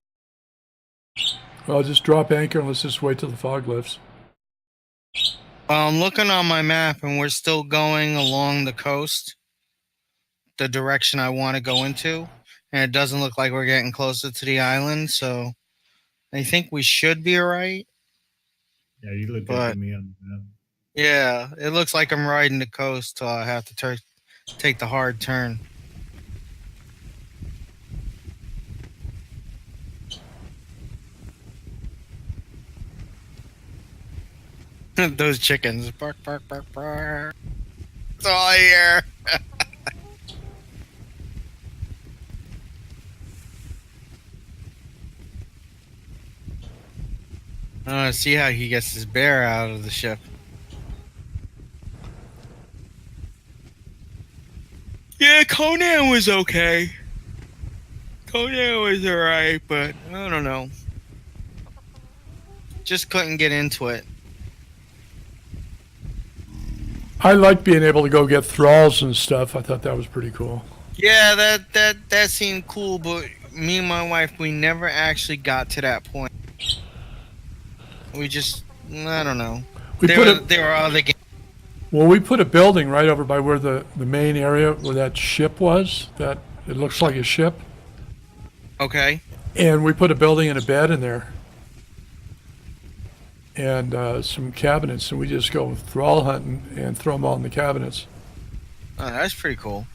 Well, just drop anchor and let's just wait till the fog lifts. I'm looking on my map and we're still going along the coast, the direction I want to go into. And it doesn't look like we're getting closer to the island, so I think we should be all right. Yeah, you look good to me on the map. Yeah, it looks like I'm riding the coast, so I have to take the hard turn. Those chickens. Bark, bark, bark, bark. That's all I hear. I want to see how he gets his bear out of the ship. Yeah, Conan was okay. Conan was alright, but I don't know. Just couldn't get into it. I like being able to go get thralls and stuff. I thought that was pretty cool. Yeah, that seemed cool, but me and my wife, we never actually got to that point. We just, I don't know. There were other games. Well, we put a building right over by where the main area where that ship was. That It looks like a ship. Okay. And we put a building and a bed in there. And some cabinets, and we just go thrall hunting and throw them all in the cabinets. Oh, that's pretty cool.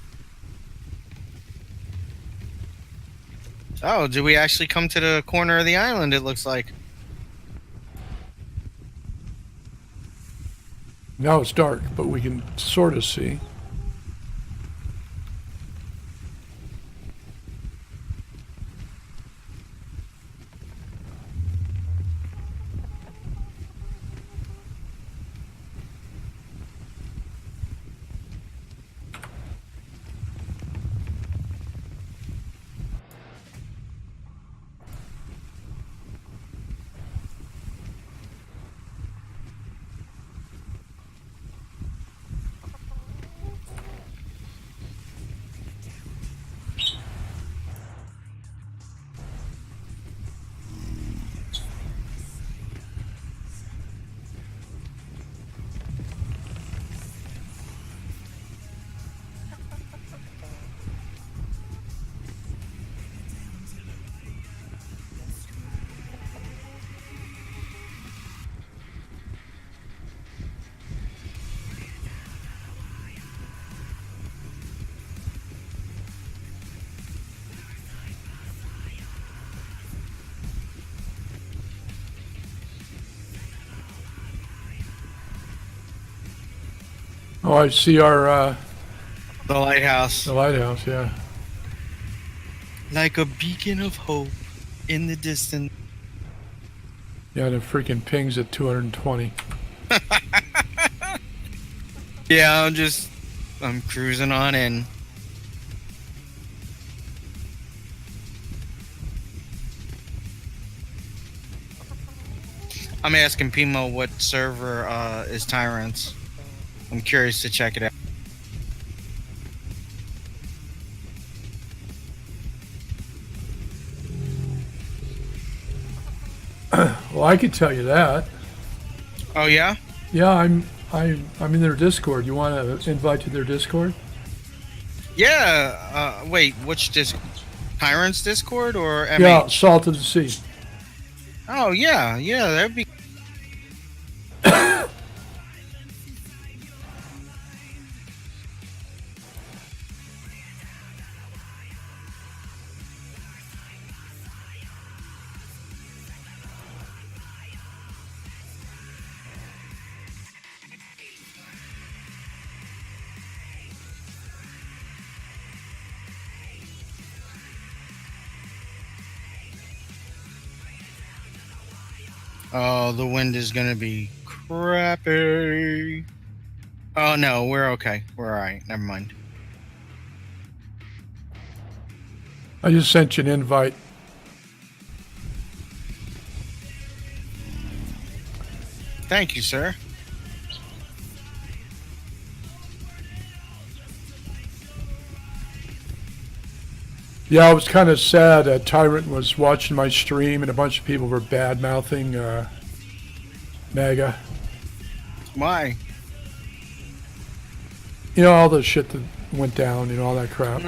Oh, did we actually come to the corner of the island, it looks like? Now it's dark, but we can sort of see. Oh, I see our The lighthouse. the lighthouse. Yeah. Like a beacon of hope in the distance. Yeah, the freaking ping's at 220. Yeah, I'm cruising on in. I'm asking Pimo what server is Tyrants. I'm curious to check it out. Well, I could tell you that. Oh yeah? Yeah, I'm in their Discord. You want to invite to their Discord? Yeah. Wait, which Discord? Tyrants Discord or MH? Yeah, Salt of the Sea. Oh yeah, that'd be. Oh, the wind is gonna be crappy. Oh no, we're okay. We're alright. Never mind. I just sent you an invite. Thank you, sir. Yeah, I was kind of sad. Tyrant was watching my stream, and a bunch of people were bad mouthing MAGA. Why? You know, all the shit that went down, you know, all that crap.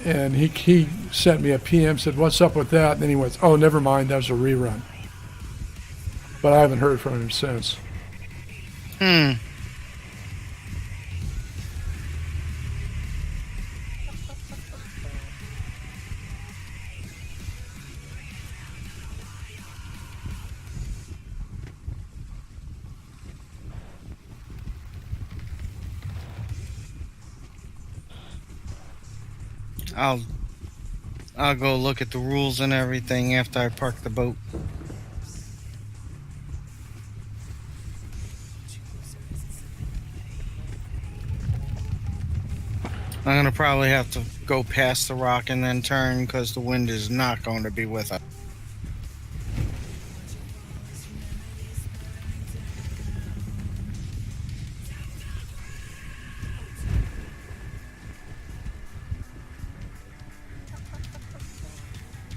And he sent me a PM, said, "What's up with that?" And then he went, "Oh, never mind, that was a rerun." But I haven't heard from him since. I'll go look at the rules and everything after I park the boat. I'm gonna probably have to go past the rock and then turn because the wind is not going to be with us.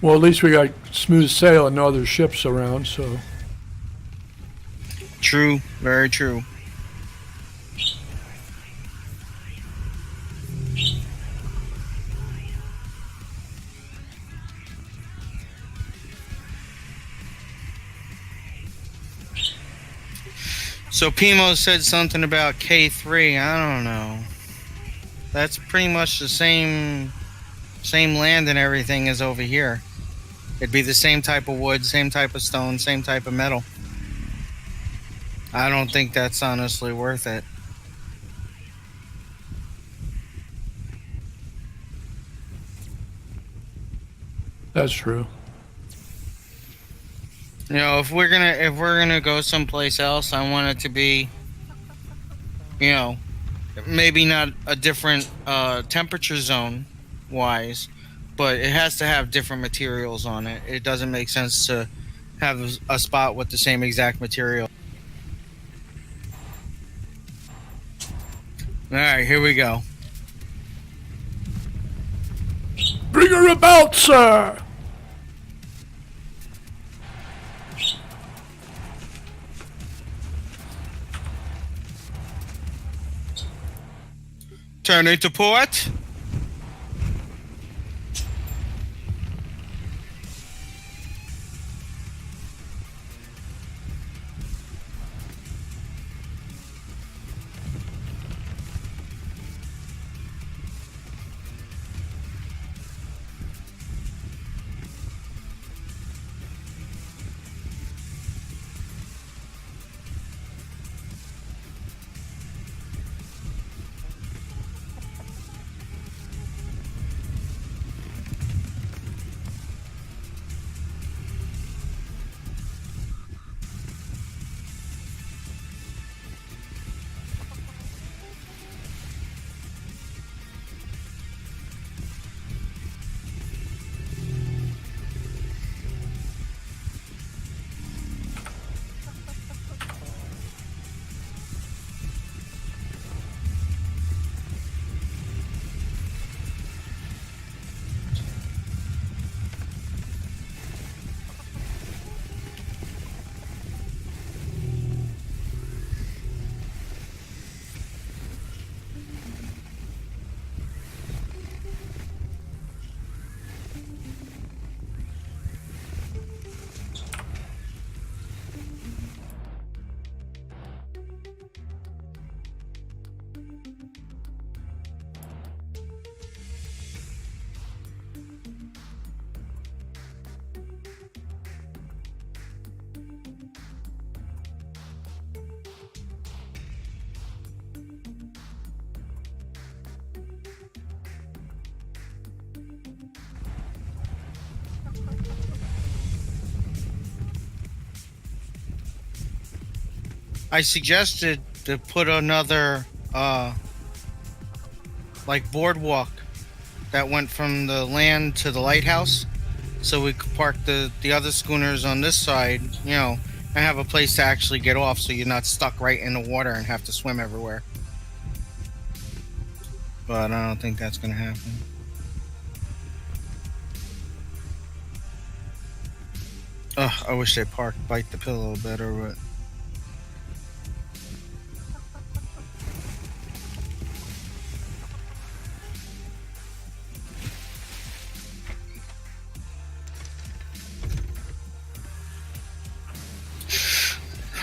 Well, at least we got smooth sail and no other ships around, so. True, very true. So Pimo said something about K3. I don't know. That's pretty much the same land and everything as over here. It'd be the same type of wood, same type of stone, same type of metal. I don't think that's honestly worth it. That's true. You know, if we're gonna go someplace else, I want it to be, you know, maybe not a different temperature zone wise, but it has to have different materials on it. It doesn't make sense to have a spot with the same exact material. All right, here we go. Bring her about, sir! Turning to port. I suggested to put another like boardwalk that went from the land to the lighthouse, so we could park the other schooners on this side, you know, and have a place to actually get off, so you're not stuck right in the water and have to swim everywhere. But I don't think that's gonna happen. Ugh, I wish they parked Bite the Pillow better, but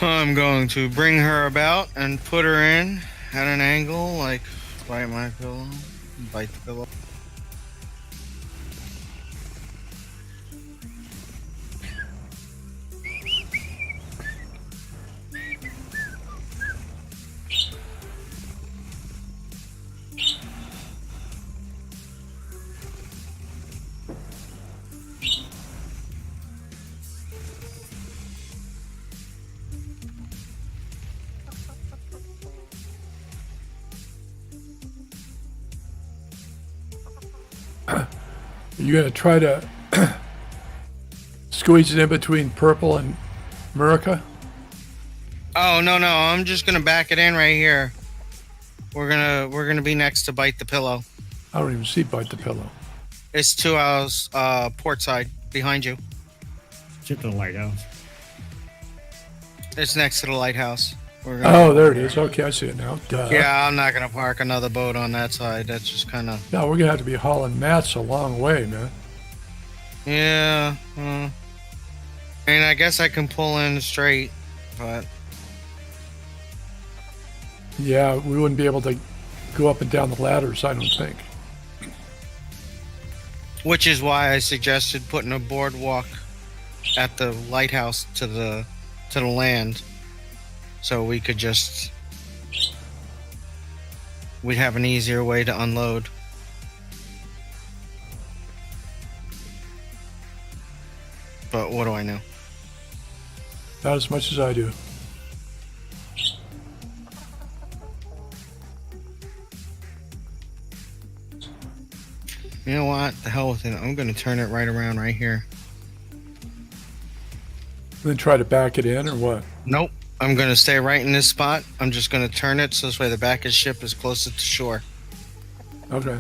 I'm going to bring her about and put her in at an angle like Bite my pillow, Bite the Pillow. Are you going to try to squeeze it in between Purple and Murica? Oh no, I'm just gonna back it in right here. We're gonna be next to Bite the Pillow. I don't even see Bite the Pillow. It's to our port side behind you. It's at the lighthouse. It's next to the lighthouse. Oh, there it is. Okay, I see it now. Duh. Yeah, I'm not gonna park another boat on that side. That's just kind of. No, we're going to have to be hauling mats a long way, man. Yeah. I mean, I guess I can pull in straight, but Yeah, we wouldn't be able to go up and down the ladders, I don't think. Which is why I suggested putting a boardwalk at the lighthouse to the land, so we could just we'd have an easier way to unload. But what do I know? Not as much as I do. You know what? The hell with it. I'm going to turn it right around right here. Then try to back it in or what? Nope. I'm going to stay right in this spot. I'm just going to turn it so this way the back of the ship is closer to shore. Okay.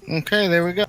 Okay, there we go.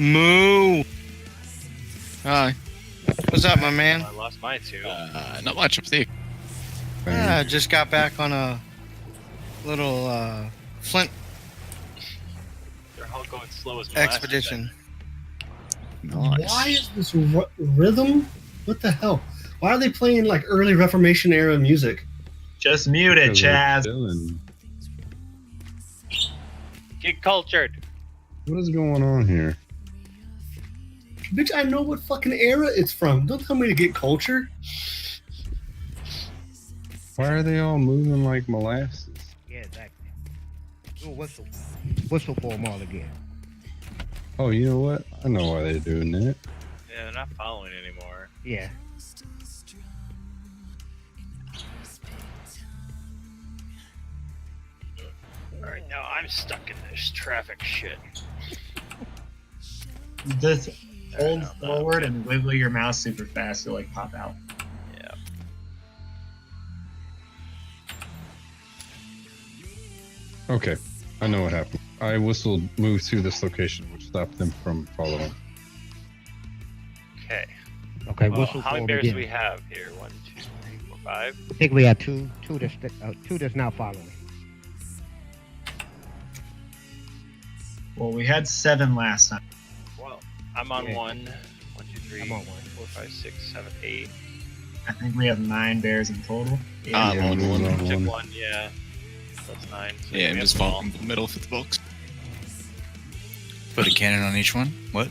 Moo. Hi. What's up, my man? I lost my two. Not much. I'm Steve. Yeah, I just got back on a little Flint They're all going slow as molasses. expedition. Why is this rhythm? What the hell? Why are they playing like early Reformation era music? Just mute it, Chaz. Chilling. Get cultured. What is going on here? Bitch, I know what fucking era it's from. Don't tell me to get culture. Why are they all moving like molasses? Yeah, exactly. Do a whistle. Whistle for them all again. Oh, you know what? I know why they're doing that. Yeah, they're not following anymore. Yeah. Alright, now I'm stuck in this traffic shit. Just hold forward and wiggle your mouse super fast to like pop out. Yeah. Okay, I know what happened. I whistled move to this location, which stopped them from following. Okay. Okay, Well, whistle how for many them bears again. do we have here? 1, 2, 3, 4, 5. I think we have two that's now following. Well, we had 7 last time. Well, I'm on Yeah. 1. 1, 2, 3, I'm on 1. 4, 5, 6, 7, 8. I think we have 9 bears in total. Ah, Yeah, one, we're one. on Took one. 1, yeah. That's 9. So Yeah, we I'm have just them all. falling in the middle for the box. Put a cannon on each one. What?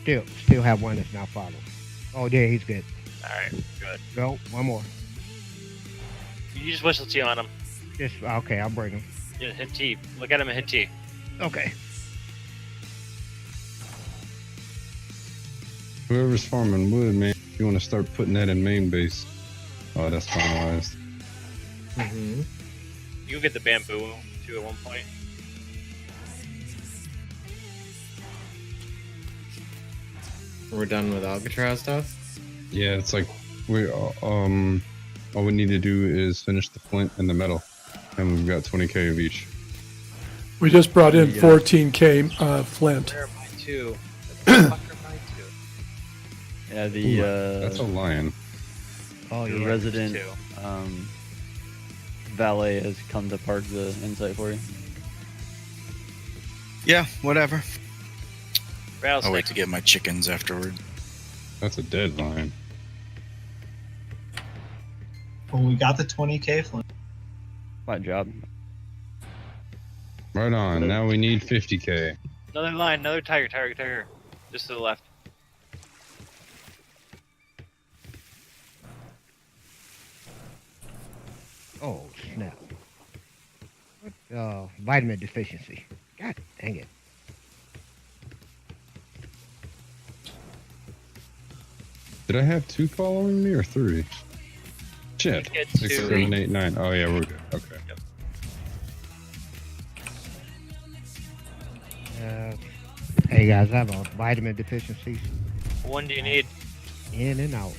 Still have one that's now following. Oh yeah, he's good. Alright, good. Go, one more. You just whistle T on him. Just okay, I'll bring him. Yeah, hit T. Look at him and hit T. Okay. Whoever's farming wood, man, you want to start putting that in main base. Oh, that's finalized. Mm-hmm. You get the bamboo too at one point. We're done with Alcatraz stuff. Yeah, it's like we all we need to do is finish the flint and the metal, and we've got 20k of each. We just brought in 14k flint. Where are mine too? Where the fuck are mine too? Yeah, the That's a lion. Oh the yeah. resident Two. valet has come to park the insight for you. Yeah, whatever. I'll wait Rattlesnake. to get my chickens afterward. That's a dead lion. Well, we got the 20k flint. My job. Right on. Now we need 50k. Another line, another tiger. Just to the left. Oh snap. What? Vitamin deficiency. God dang it. Did I have 2 following me or 3? Shit. Get 6, 2. 7, 8, 9. Oh yeah, we're good. Okay. Hey guys, I have a vitamin deficiency. One do you need? In and out.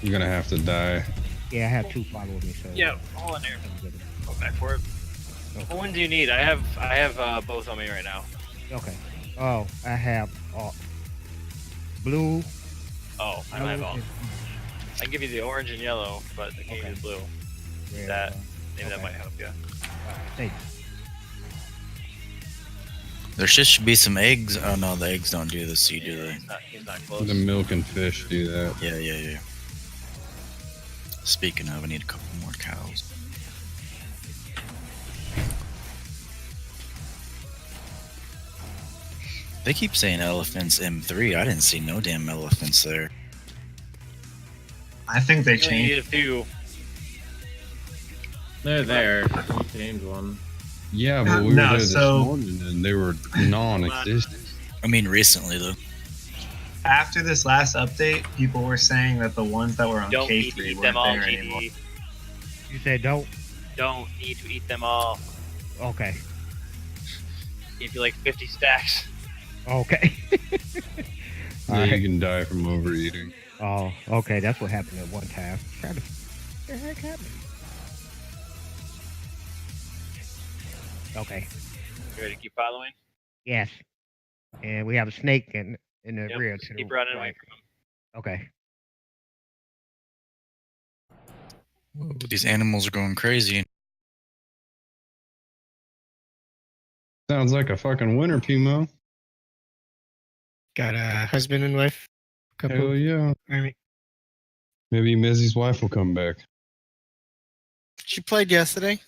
You're gonna have to die. Yeah, I have 2 following me. So Yeah, hold on there. I'm good. Go back for it. Okay. What one do you need? I have both on me right now. Okay. Oh, I have blue. Oh, I don't have all. I can give you the orange and yellow, but I can't give you the blue. Yeah, That maybe that okay. might help you. Thanks. There should be some eggs. Oh no, the eggs don't do the seed, do they? He's not close. The milk and fish do that. Yeah. Speaking of, I need a couple more cows. They keep saying elephants M3. I didn't see no damn elephants there. I think they You only need changed. a few. They're there. You changed one. Yeah, but we were No, there this so- morning and they were non-existent. I mean, recently though. After this last update, people were saying that the ones that were on Don't need to K3 eat weren't them all, there anymore. GD. You said don't. Don't need to eat them all. Okay. Give you like 50 stacks. Okay. Yeah, Alright. you can die from overeating. Oh, okay. That's what happened at one time. What the heck happened? Okay. You ready to keep following? Yes. And we have a snake in the Yep, rear. just To keep the running away right. from them. Okay. Whoa, these animals are going crazy. Sounds like a fucking winter, Pimo. Got a husband and wife. Hell yeah. Alright. Maybe Mizzy's wife will come back. She played yesterday.